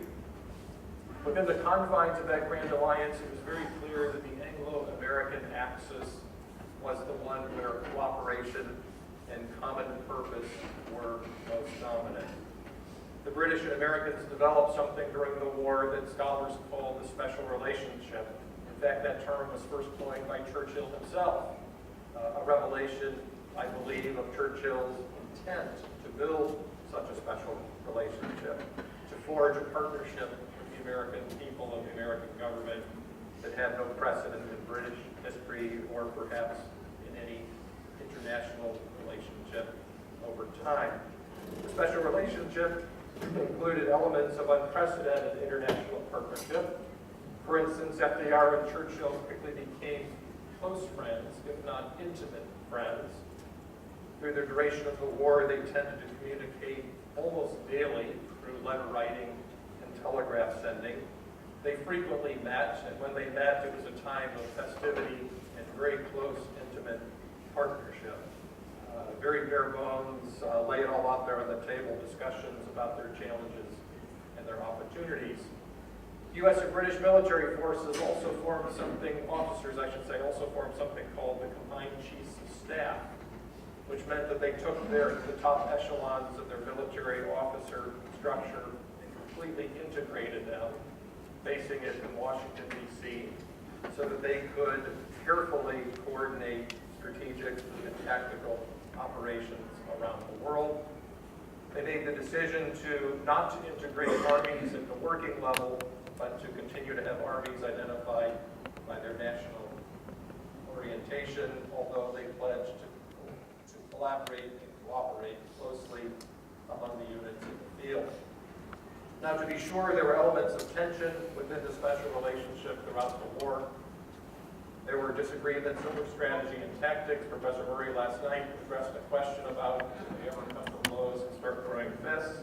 Within the confines of that Grand Alliance, it was very clear that the Anglo-American axis was the one where cooperation and common purpose were most dominant. The British and Americans developed something during the war that scholars call the special relationship. In fact, that term was first coined by Churchill himself, a revelation, I believe, of Churchill's intent to build such a special relationship, to forge a partnership with the American people and the American government that had no precedent in British history or perhaps in any international relationship over time. The special relationship included elements of unprecedented international partnership. For instance, FDR and Churchill quickly became close friends, if not intimate friends. Through the duration of the war, they tended to communicate almost daily through letter writing and telegraph sending. They frequently met, and when they met, it was a time of festivity and very close, intimate partnership. Very bare bones, lay it all out there on the table, discussions about their challenges and their opportunities. U.S. and British military forces also formed something, officers I should say, also formed something called the Combined Chiefs of Staff, which meant that they took the top echelons of their military officer structure and completely integrated them, basing it in Washington, D.C., so that they could carefully coordinate strategic and tactical operations around the world. They made the decision not to integrate armies at the working level, but to continue to have armies identified by their national orientation, although they pledged to collaborate and cooperate closely among the units in the field. Now, to be sure, there were elements of tension within the special relationship throughout the war. There were disagreements over strategy and tactics. Professor Murray last night addressed a question about did they ever come to blows and start throwing fists.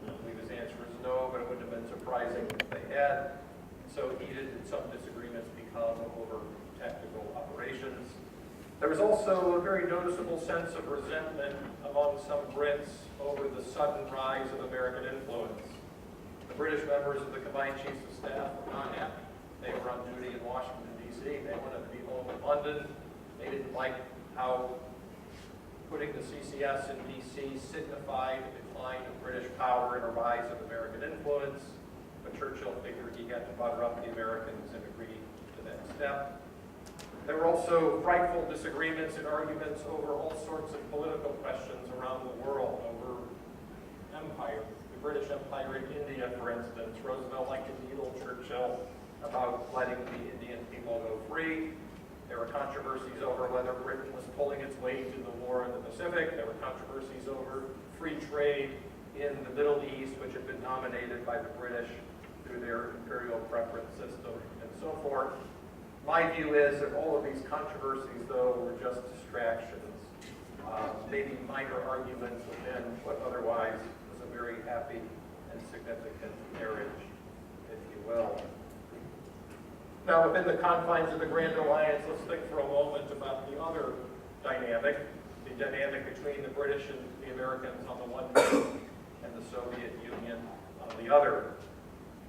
I believe his answer is no, but it wouldn't have been surprising if they had. So heated and some disagreements become over tactical operations. There was also a very noticeable sense of resentment among some Brits over the sudden rise of American influence. The British members of the Combined Chiefs of Staff were not happy. They were on duty in Washington, D.C. They wanted to be home in London. They didn't like how putting the CCS in D.C. signified a decline of British power and a rise of American influence. But Churchill figured he had to butter up the Americans and agree to that step. There were also frightful disagreements and arguments over all sorts of political questions around the world, over empire. The British Empire in India, for instance. Roosevelt liked to needle Churchill about letting the Indian people go free. There were controversies over whether Britain was pulling its weight in the war in the Pacific. There were controversies over free trade in the Middle East, which had been dominated by the British through their imperial preference system and so forth. My view is that all of these controversies, though, were just distractions, maybe minor arguments within what otherwise was a very happy and significant marriage, if you will. Now, within the confines of the Grand Alliance, let's think for a moment about the other dynamic, the dynamic between the British and the Americans on the one hand and the Soviet Union on the other.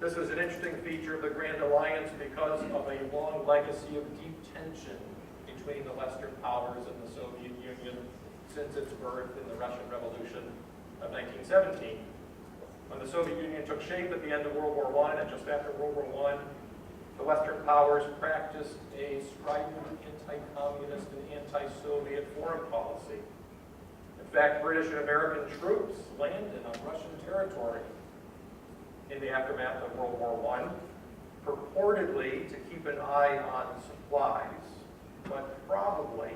This is an interesting feature of the Grand Alliance because of a long legacy of deep tension between the Western powers and the Soviet Union since its birth in the Russian Revolution of 1917. When the Soviet Union took shape at the end of World War I and just after World War I, the Western powers practiced a strident anti-communist and anti-Soviet foreign policy. In fact, British and American troops landed on Russian territory in the aftermath of World War I, purportedly to keep an eye on supplies, but probably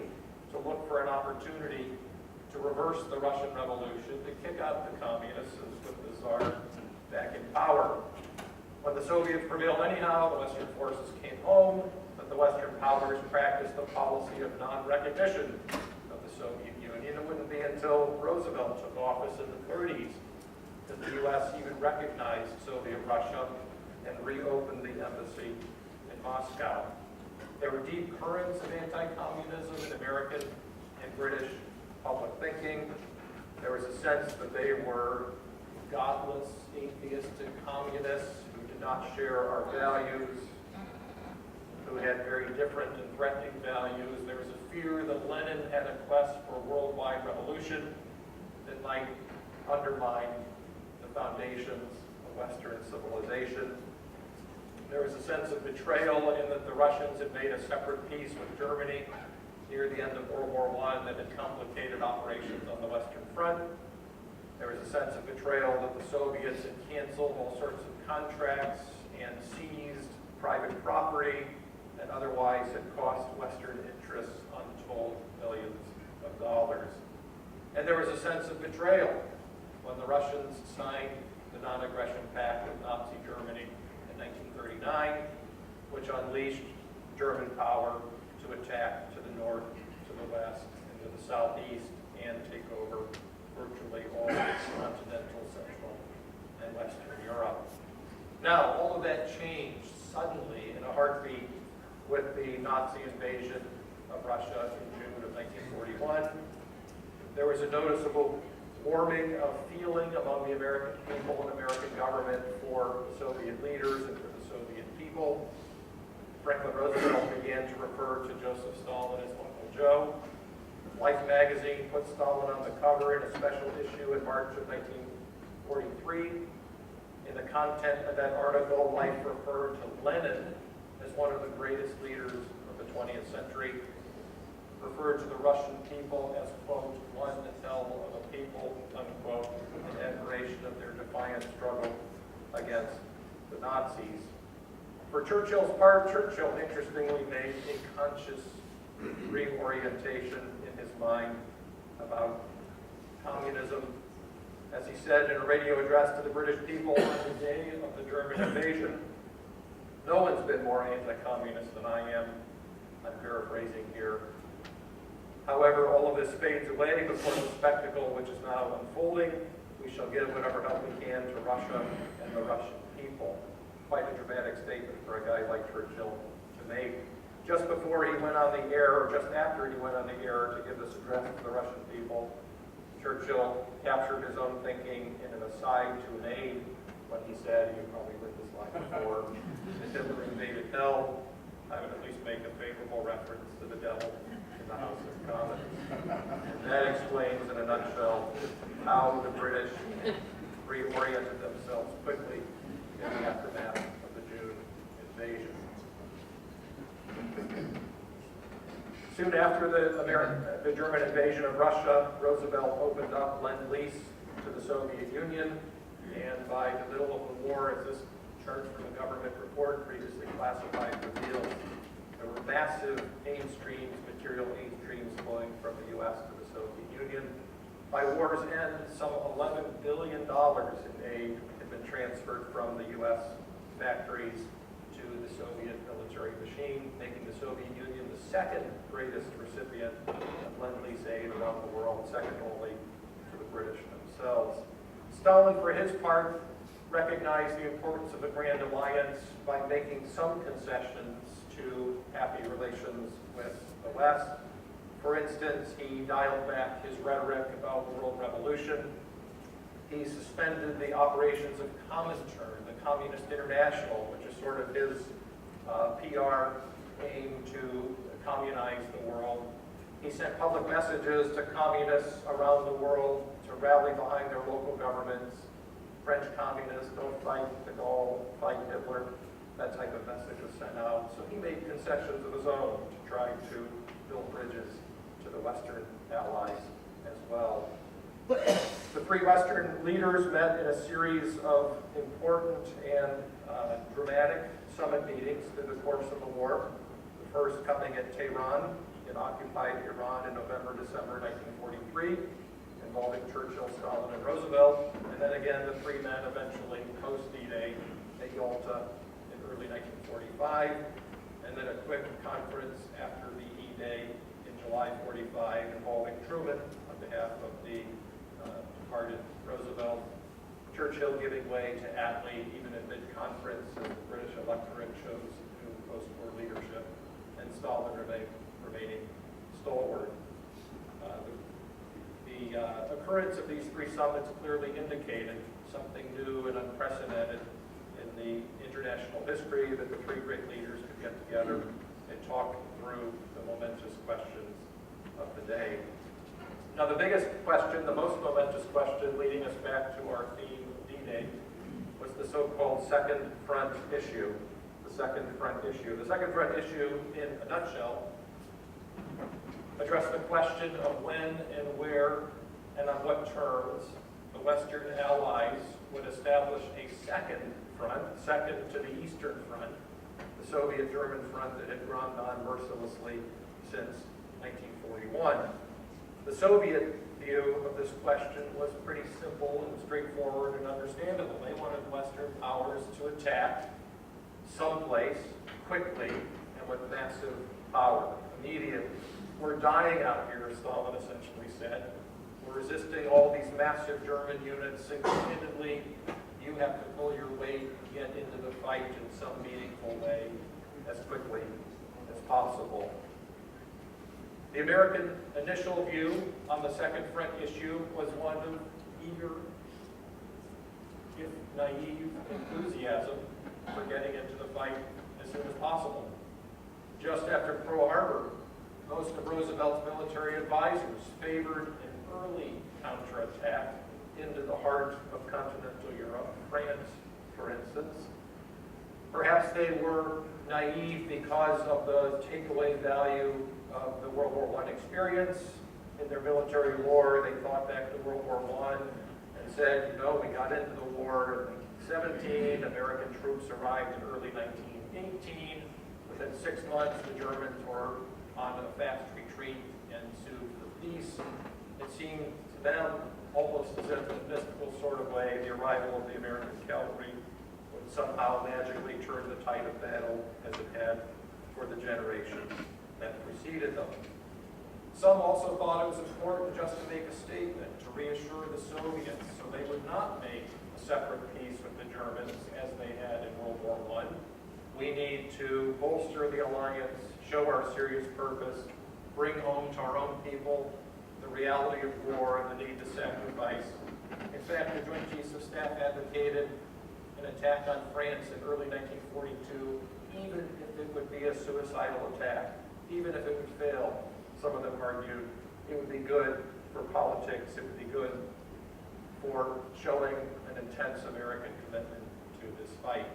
to look for an opportunity to reverse the Russian Revolution, to kick out the communists and put the Tsar back in power. When the Soviets prevailed anyhow, the Western forces came home, but the Western powers practiced a policy of non-recognition of the Soviet Union. It wouldn't be until Roosevelt took office in the 30s that the U.S. even recognized Soviet Russia and reopened the embassy in Moscow. There were deep currents of anti-communism in American and British public thinking. There was a sense that they were godless, atheistic communists who did not share our values, who had very different and threatening values. There was a fear that Lenin had a quest for worldwide revolution that might undermine the foundations of Western civilization. There was a sense of betrayal in that the Russians had made a separate peace with Germany near the end of World War I that had complicated operations on the Western Front. There was a sense of betrayal that the Soviets had canceled all sorts of contracts and seized private property and otherwise had cost Western interests untold millions of dollars. And there was a sense of betrayal when the Russians signed the non-aggression pact with Nazi Germany in 1939, which unleashed German power to attack to the north, to the west, and to the southeast, and take over virtually all continental, central, and western Europe. Now, all of that changed suddenly, in a heartbeat, with the Nazi invasion of Russia in June of 1941. There was a noticeable warming of feeling among the American people and American government for the Soviet leaders and for the Soviet people. Franklin Roosevelt began to refer to Joseph Stalin as Uncle Joe. Life magazine put Stalin on the cover in a special issue in March of 1943. In the content of that article, Life referred to Lenin as one of the greatest leaders of the 20th century, referred to the Russian people as, quote, one hell of a people, unquote, in admiration of their defiant struggle against the Nazis. For Churchill's part, Churchill interestingly made a conscious reorientation in his mind about communism. As he said in a radio address to the British people on the day of the German invasion, "No one's been more anti-communist than I am." I'm paraphrasing here. However, all of this fades away before the spectacle which is now unfolding. We shall give whatever help we can to Russia and the Russian people. Quite a dramatic statement for a guy like Churchill to make. Just before he went on the air, or just after he went on the air to give this address to the Russian people, Churchill captured his own thinking in an aside to an aide when he said, you probably heard this line before, if Hitler invaded hell, I would at least make a favorable reference to the devil in the House of Commons. And that explains in a nutshell how the British reoriented themselves quickly in the aftermath of the June invasion. Soon after the German invasion of Russia, Roosevelt opened up Lend-Lease to the Soviet Union, and by the middle of the war, as this chart from the government report previously classified reveals, there were massive material aid streams flowing from the U.S. to the Soviet Union. By war's end, some $11 billion in aid had been transferred from the U.S. factories to the Soviet military machine, making the Soviet Union the second greatest recipient of Lend-Lease aid around the world, second only to the British themselves. Stalin, for his part, recognized the importance of the Grand Alliance by making some concessions to happy relations with the West. For instance, he dialed back his rhetoric about world revolution. He suspended the operations of Comintern, the Communist International, which is sort of his PR aim to communize the world. He sent public messages to communists around the world to rally behind their local governments. French communists, don't fight de Gaulle, fight Hitler. That type of message was sent out. So he made concessions of his own to try to build bridges to the Western allies as well. The three Western leaders met in a series of important and dramatic summit meetings through the course of the war. The first coming at Tehran in occupied Iran in November, December 1943, involving Churchill, Stalin, and Roosevelt. And then again, the three men eventually post-D-Day at Yalta in early 1945. And then a quick conference after the E-Day in July 45 involving Truman on behalf of the departed Roosevelt. Churchill giving way to Attlee even in mid-conference as the British electorate chose new post-war leadership, and Stalin remaining stalwart. The occurrence of these three summits clearly indicated something new and unprecedented in the international history, that the three great leaders could get together and talk through the momentous questions of the day. Now, the biggest question, the most momentous question leading us back to our theme of D-Day was the so-called Second Front issue. The Second Front issue. The Second Front issue, in a nutshell, addressed the question of when and where and on what terms the Western allies would establish a second front, second to the Eastern Front, the Soviet-German front that had grown on mercilessly since 1941. The Soviet view of this question was pretty simple and straightforward and understandable. They wanted Western powers to attack someplace quickly and with massive power, immediately. We're dying out here, Stalin essentially said. We're resisting all these massive German units single-handedly. You have to pull your weight and get into the fight in some meaningful way as quickly as possible. The American initial view on the Second Front issue was one of eager, if naive, enthusiasm for getting into the fight as soon as possible. Just after Pearl Harbor, most of Roosevelt's military advisors favored an early counterattack into the heart of continental Europe, France, for instance. Perhaps they were naive because of the takeaway value of the World War I experience. In their military lore, they thought back to World War I and said, you know, we got into the war in 1917, American troops arrived in early 1918. Within 6 months, the Germans were on a fast retreat and sued for peace. It seemed to them almost as if in a mystical sort of way, the arrival of the American cavalry would somehow magically turn the tide of battle as it had for the generations that preceded them. Some also thought it was important just to make a statement, to reassure the Soviets so they would not make a separate peace with the Germans as they had in World War I. We need to bolster the alliance, show our serious purpose, bring home to our own people the reality of war and the need to sacrifice. In fact, the Joint Chiefs of Staff advocated an attack on France in early 1942, even if it would be a suicidal attack, even if it would fail. Some of them argued it would be good for politics, it would be good for showing an intense American commitment to this fight.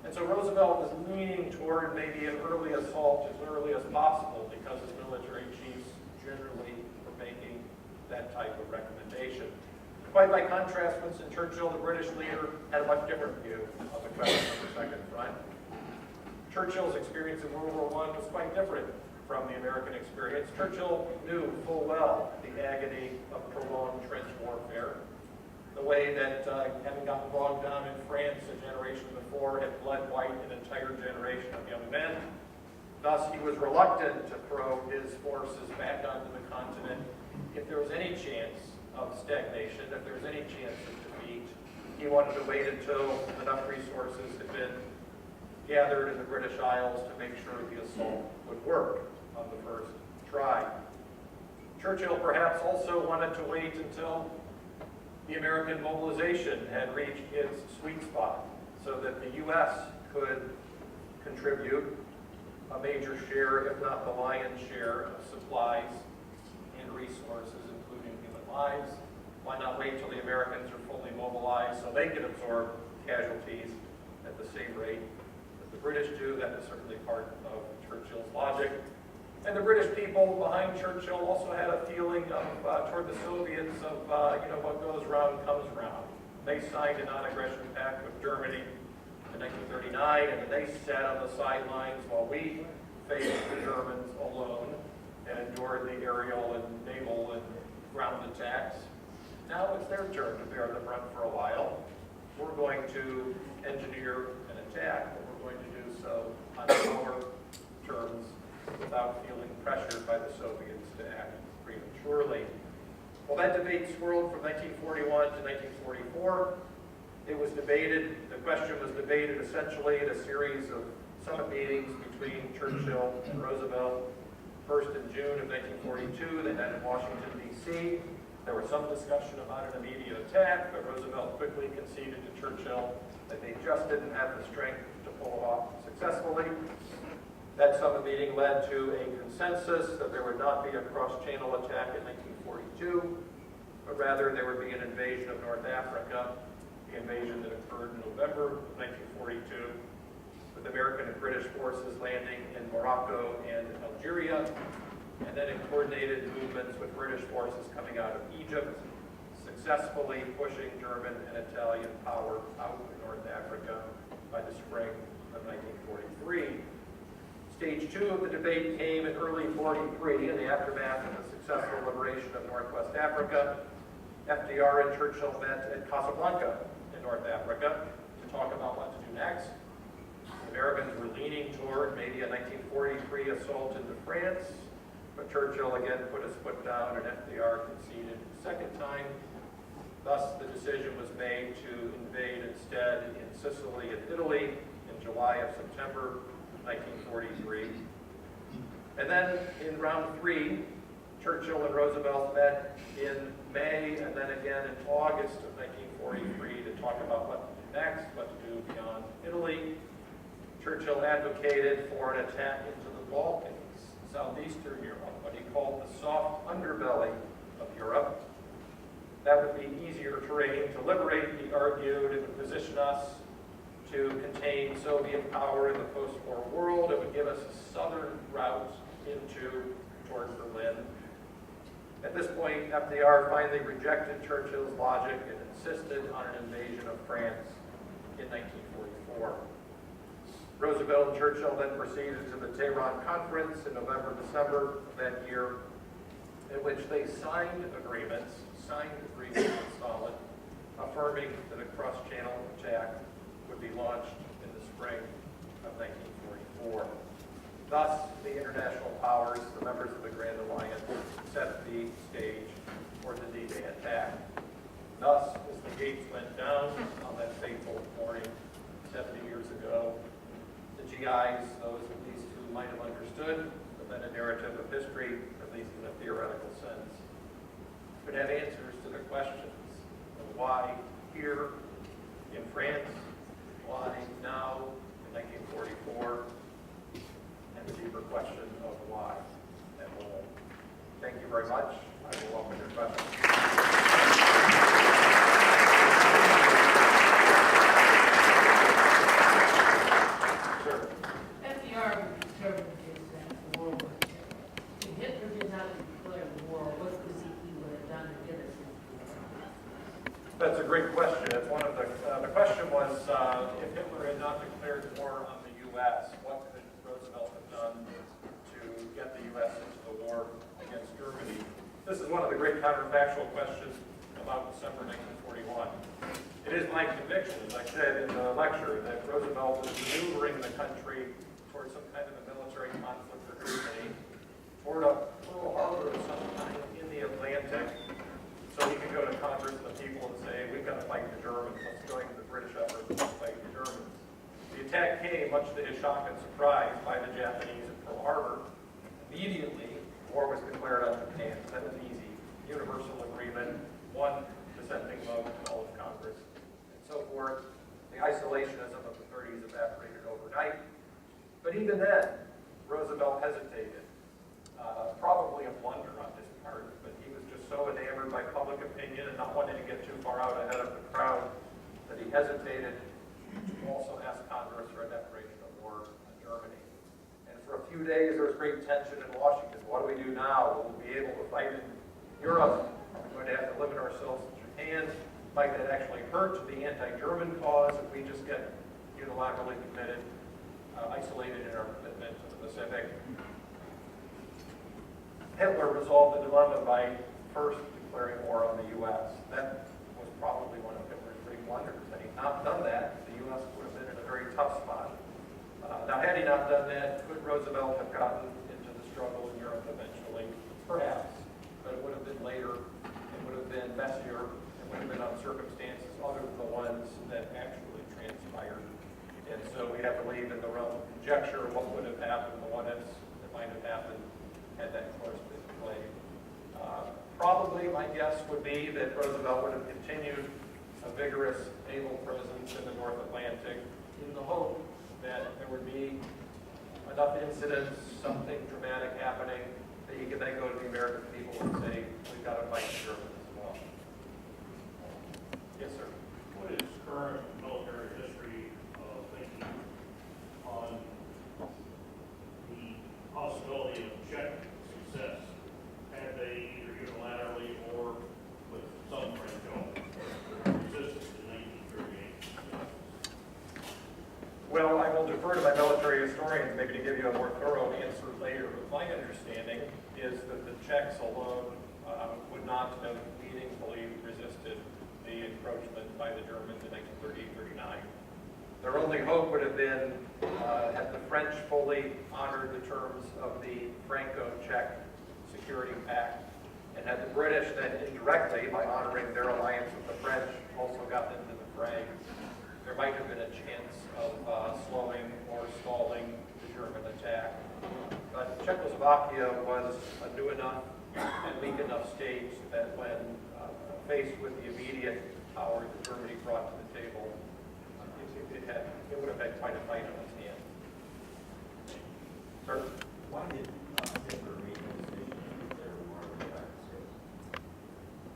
And so Roosevelt was leaning toward maybe an early assault as early as possible because his military chiefs generally were making that type of recommendation. Quite by contrast, Winston Churchill, the British leader, had a much different view of the question of the Second Front. Churchill's experience in World War I was quite different from the American experience. Churchill knew full well the agony of prolonged trench warfare, the way that having gotten bogged down in France a generation before had bled white an entire generation of young men. Thus, he was reluctant to throw his forces back onto the continent if there was any chance of stagnation, if there was any chance of defeat. He wanted to wait until enough resources had been gathered in the British Isles to make sure the assault would work on the first try. Churchill perhaps also wanted to wait until the American mobilization had reached its sweet spot so that the U.S. could contribute a major share, if not the lion's share, of supplies and resources, including human lives. Why not wait till the Americans are fully mobilized so they can absorb casualties at the same rate that the British do? That was certainly part of Churchill's logic. And the British people behind Churchill also had a feeling of, toward the Soviets of, what goes around comes around. They signed a non-aggression pact with Germany in 1939, and then they sat on the sidelines while we faced the Germans alone and endured the aerial and naval and ground attacks. Now it's their turn to bear the brunt for a while. We're going to engineer an attack, but we're going to do so on our terms without feeling pressured by the Soviets to act prematurely. Well, that debate swirled from 1941 to 1944. It was debated, the question was debated essentially in a series of summit meetings between Churchill and Roosevelt. First in June of 1942, they met in Washington, D.C. There was some discussion about an immediate attack, but Roosevelt quickly conceded to Churchill that they just didn't have the strength to pull it off successfully. That summit meeting led to a consensus that there would not be a cross-channel attack in 1942, but rather there would be an invasion of North Africa, the invasion that occurred in November of 1942, with American and British forces landing in Morocco and Algeria, and then in coordinated movements with British forces coming out of Egypt, successfully pushing German and Italian power out of North Africa by the spring of 1943. Stage 2 of the debate came in early 43 in the aftermath of the successful liberation of Northwest Africa. FDR and Churchill met at Casablanca in North Africa to talk about what to do next. The Americans were leaning toward maybe a 1943 assault into France, but Churchill again put his foot down and FDR conceded a second time. Thus, the decision was made to invade instead in Sicily and Italy in July of September 1943. And then in round 3, Churchill and Roosevelt met in May and then again in August of 1943 to talk about what to do next, what to do beyond Italy. Churchill advocated for an attack into the Balkans, southeastern Europe, what he called the soft underbelly of Europe. That would be easier terrain to liberate, he argued. It would position us to contain Soviet power in the post-war world. It would give us a southern route toward Berlin. At this point, FDR finally rejected Churchill's logic and insisted on an invasion of France in 1944. Roosevelt and Churchill then proceeded to the Tehran Conference in November-December of that year, in which they signed agreements solid, affirming that a cross-channel attack would be launched in the spring of 1944. Thus, the international powers, the members of the Grand Alliance, set the stage for the D-Day attack. Thus, as the gates went down on that fateful morning 70 years ago, the GIs, those at least who might have understood the meta-narrative of history, at least in a theoretical sense, could have answers to the questions of why here in France, why now in 1944, and the deeper question of why at home. Thank you very much. I will welcome your questions. Sure. FDR determined his war was if Hitler did not declare war, what was he would have done to get us into war? That's a great question. It's one of the question was if Hitler had not declared war on the U.S., what could Roosevelt have done to get the U.S. into the war against Germany? This is one of the great counterfactual questions about December 1941. It is my conviction, as I said in the lecture, that Roosevelt was maneuvering the country toward some kind of a military conflict with Germany, toward a Pearl Harbor of some kind in the Atlantic, so he could go to Congress and the people and say, we've got to fight the Germans, let's join the British effort to fight the Germans. The attack came, much to his shock and surprise, by the Japanese at Pearl Harbor. Immediately, war was declared on Japan. That was easy. Universal agreement, one dissenting vote in all of Congress, and so forth. The isolationism of the 30s evaporated overnight. But even then, Roosevelt hesitated. Probably a blunder on his part, but he was just so enamored by public opinion and not wanting to get too far out ahead of the crowd that he hesitated to also ask Congress for a declaration of war on Germany. And for a few days, there was great tension in Washington. What do we do now? Will we be able to fight in Europe? Are we going to have to limit ourselves to Japan? Might that actually hurt the anti-German cause if we just get unilaterally committed, isolated in our commitment to the Pacific? Hitler resolved the dilemma by first declaring war on the U.S. That was probably one of Hitler's great blunders. Had he not done that, the U.S. would have been in a very tough spot. Now, had he not done that, could Roosevelt have gotten into the struggle in Europe eventually? Perhaps. But it would have been later, it would have been messier, it would have been on circumstances other than the ones that actually transpired. And so we have to leave in the realm of conjecture what would have happened, the what ifs that might have happened had that course been played. Probably, my guess would be that Roosevelt would have continued a vigorous naval presence in the North Atlantic in the hope that there would be enough incidents, something dramatic happening, that you could then go to the American people and say, we've got to fight the Germans as well. Yes, sir. What is current military history thinking on the possibility of Czech success? Had they either unilaterally or with some French help resisted in 1938? Well, I will defer to my military historians maybe to give you a more thorough answer later, but my understanding is that the Czechs alone would not have meaningfully resisted the encroachment by the Germans in 1938-39. Their only hope would have been had the French fully honored the terms of the Franco-Czech Security Pact And that the British then indirectly, by honoring their alliance with the French, also got into the fray, there might have been a chance of slowing or stalling the German attack. But Czechoslovakia was a new enough and weak enough state that when faced with the immediate power that Germany brought to the table, it would have had quite a fight on its hands. Sir? Why did Hitler make no decision to declare war on the United States?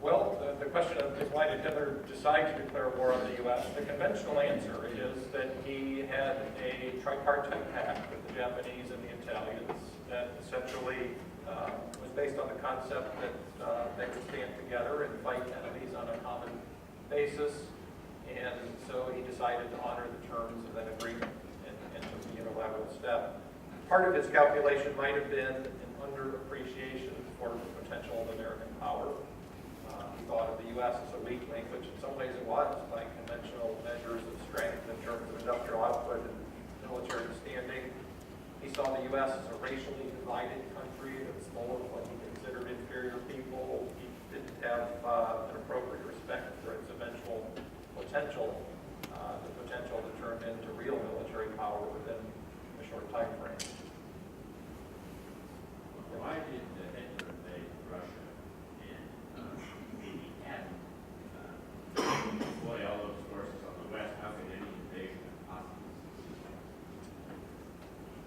Well, the question is why did Hitler decide to declare war on the U.S.? The conventional answer is that he had a tripartite pact with the Japanese and the Italians that essentially was based on the concept that they would stand together and fight enemies on a common basis. And so he decided to honor the terms of that agreement and took the unilateral step. Part of his calculation might have been an underappreciation for the potential of American power. He thought of the U.S. as a weak link, which in some ways it was, by conventional measures of strength in terms of industrial output and military standing. He saw the U.S. as a racially divided country that was full of what he considered inferior people. He didn't have an appropriate respect for its eventual potential, the potential to turn into real military power within a short time frame. Why did Hitler invade Russia and he hadn't deploy all those forces on the west? How could any invasion have possibly succeed?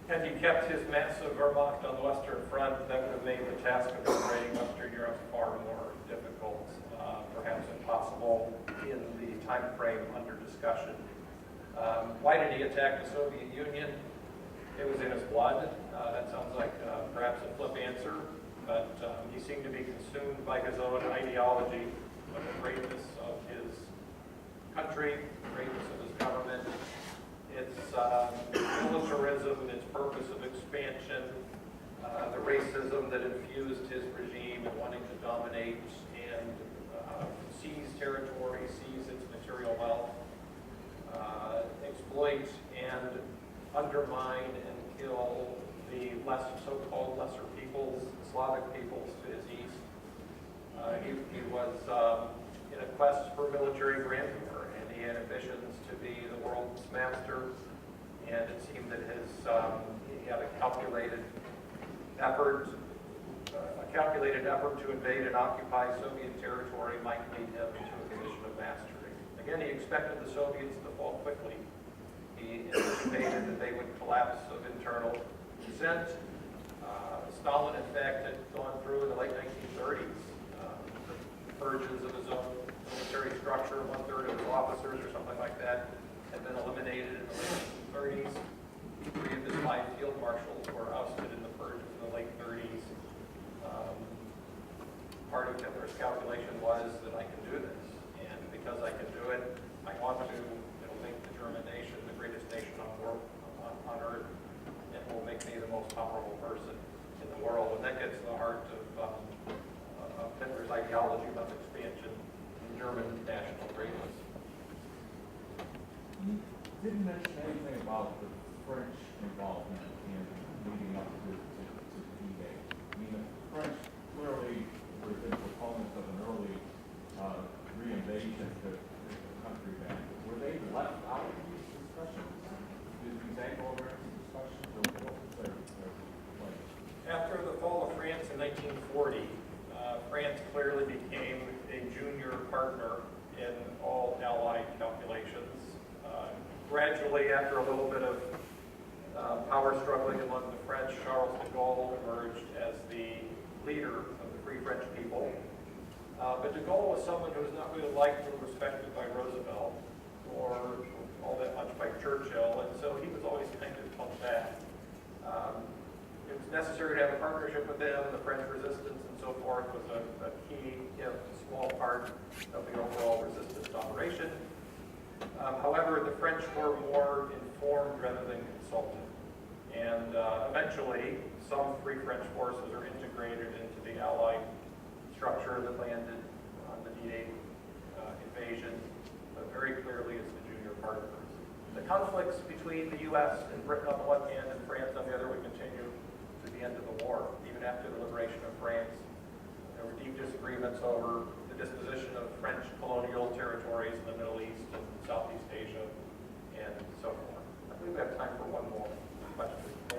Had he kept his massive Wehrmacht on the Western Front, that would have made the task of liberating Western Europe far more difficult, perhaps impossible, in the time frame under discussion. Why did he attack the Soviet Union? It was in his blood. That sounds like perhaps a flip answer, but he seemed to be consumed by his own ideology of the greatness of his country, the greatness of his government, its militarism, its purpose of expansion, the racism that infused his regime and wanting to dominate and seize territory, seize its material wealth, exploit and undermine and kill the so-called lesser peoples, Slavic peoples to his east. He was in a quest for military grandeur, and he had ambitions to be the world's master. And it seemed that he had a calculated effort to invade and occupy Soviet territory might lead him to a position of mastery. Again, he expected the Soviets to fall quickly. He anticipated that they would collapse of internal dissent. Stalin, in fact, had gone through in the late 1930s purges of his own military structure. 1/3 of his officers or something like that had been eliminated in the late 1930s. 3 of his 5 field marshals were ousted in the purges in the late 30s. Part of Hitler's calculation was that I can do this, and because I can do it, I ought to make the German nation the greatest nation on earth, and will make me the most powerful person in the world. And that gets to the heart of Hitler's ideology about expansion and German national greatness. You didn't mention anything about the French involvement in leading up to D-Day. I mean, the French clearly were the proponents of an early reinvasion to the country back. Were they left out of these discussions? Did these Anglo-American discussions, or what was their place? After the fall of France in 1940, France clearly became a junior partner in all Allied calculations. Gradually, after a little bit of power struggling among the French, Charles de Gaulle emerged as the leader of the Free French people. But de Gaulle was someone who was not really liked or respected by Roosevelt or all that much by Churchill, and so he was always kind of pulled back. It was necessary to have a partnership with them. The French resistance and so forth was a key, small part of the overall resistance operation. However, the French were more informed rather than consulted. And eventually, some Free French forces are integrated into the Allied structure that landed on the D-Day invasion, but very clearly as the junior partners. The conflicts between the U.S. and Britain on the one hand and France on the other would continue to the end of the war. Even after the liberation of France, there were deep agreements over the disposition of French colonial territories in the Middle East and Southeast Asia and so forth. I believe we have time for one more question. Yeah.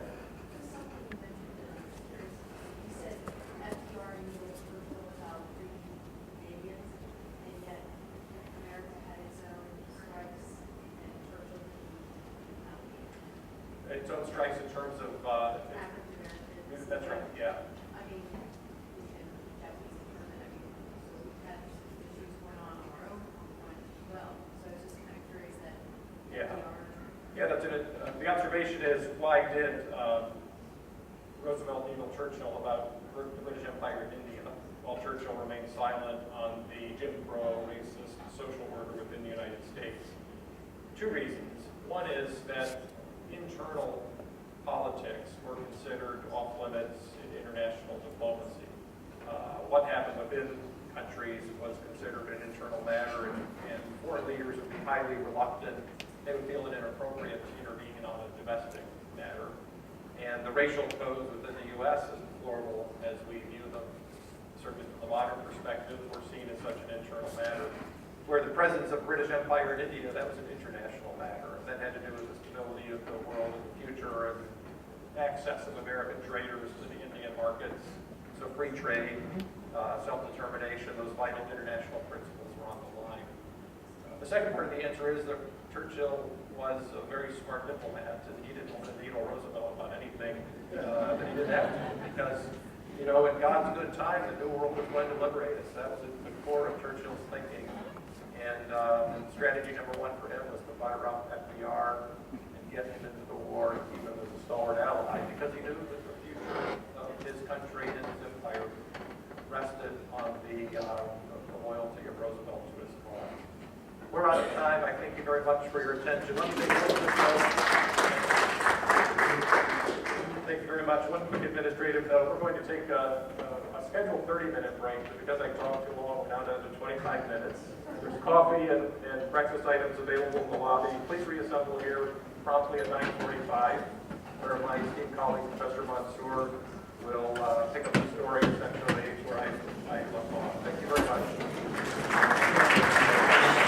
Just something you mentioned upstairs. You said FDR and U.S. Churchill about treating Canadians, and yet America had its own strikes, and Churchill didn't. Its own strikes in terms of, African Americans. that's right, yeah. I mean, we can Japanese and German. I mean, so we've had issues going on our own front as well. So I was just kind of curious that Yeah. FDR. Yeah, that's it. The observation is, why did Roosevelt needle Churchill about the British Empire in India, while Churchill remained silent on the Jim Crow racist social order within the United States? Two reasons. One is that internal politics were considered off limits in international diplomacy. What happened within countries was considered an internal matter, and foreign leaders would be highly reluctant. They would feel it inappropriate to intervene on a domestic matter. And the racial codes within the U.S., as deplorable as we view them, certainly from the modern perspective, were seen as such an internal matter. Where the presence of British Empire in India, that was an international matter. And that had to do with the stability of the world in the future and access of American traders to the Indian markets. So free trade, self-determination, those vital international principles were on the line. The second part of the answer is that Churchill was a very smart diplomat, and he didn't want to needle Roosevelt about anything that he didn't have to, because, you know, in God's good time, the New World was going to liberate us. That was at the core of Churchill's thinking. And strategy number one for him was to fire up FDR and get him into the war and keep him as a stalwart ally, because he knew that the future of his country and his empire rested on the loyalty of Roosevelt to his cause. We're out of time. I thank you very much for your attention. Let me take a little bit Thank you very much. One quick administrative note. We're going to take a scheduled 30-minute break, but because I talked too long, we're now down to 25 minutes. There's coffee and breakfast items available in the lobby. Please reassemble here promptly at 9:45, where my esteemed colleague, Professor Mansour, will pick up the story essentially where I left off. Thank you very much.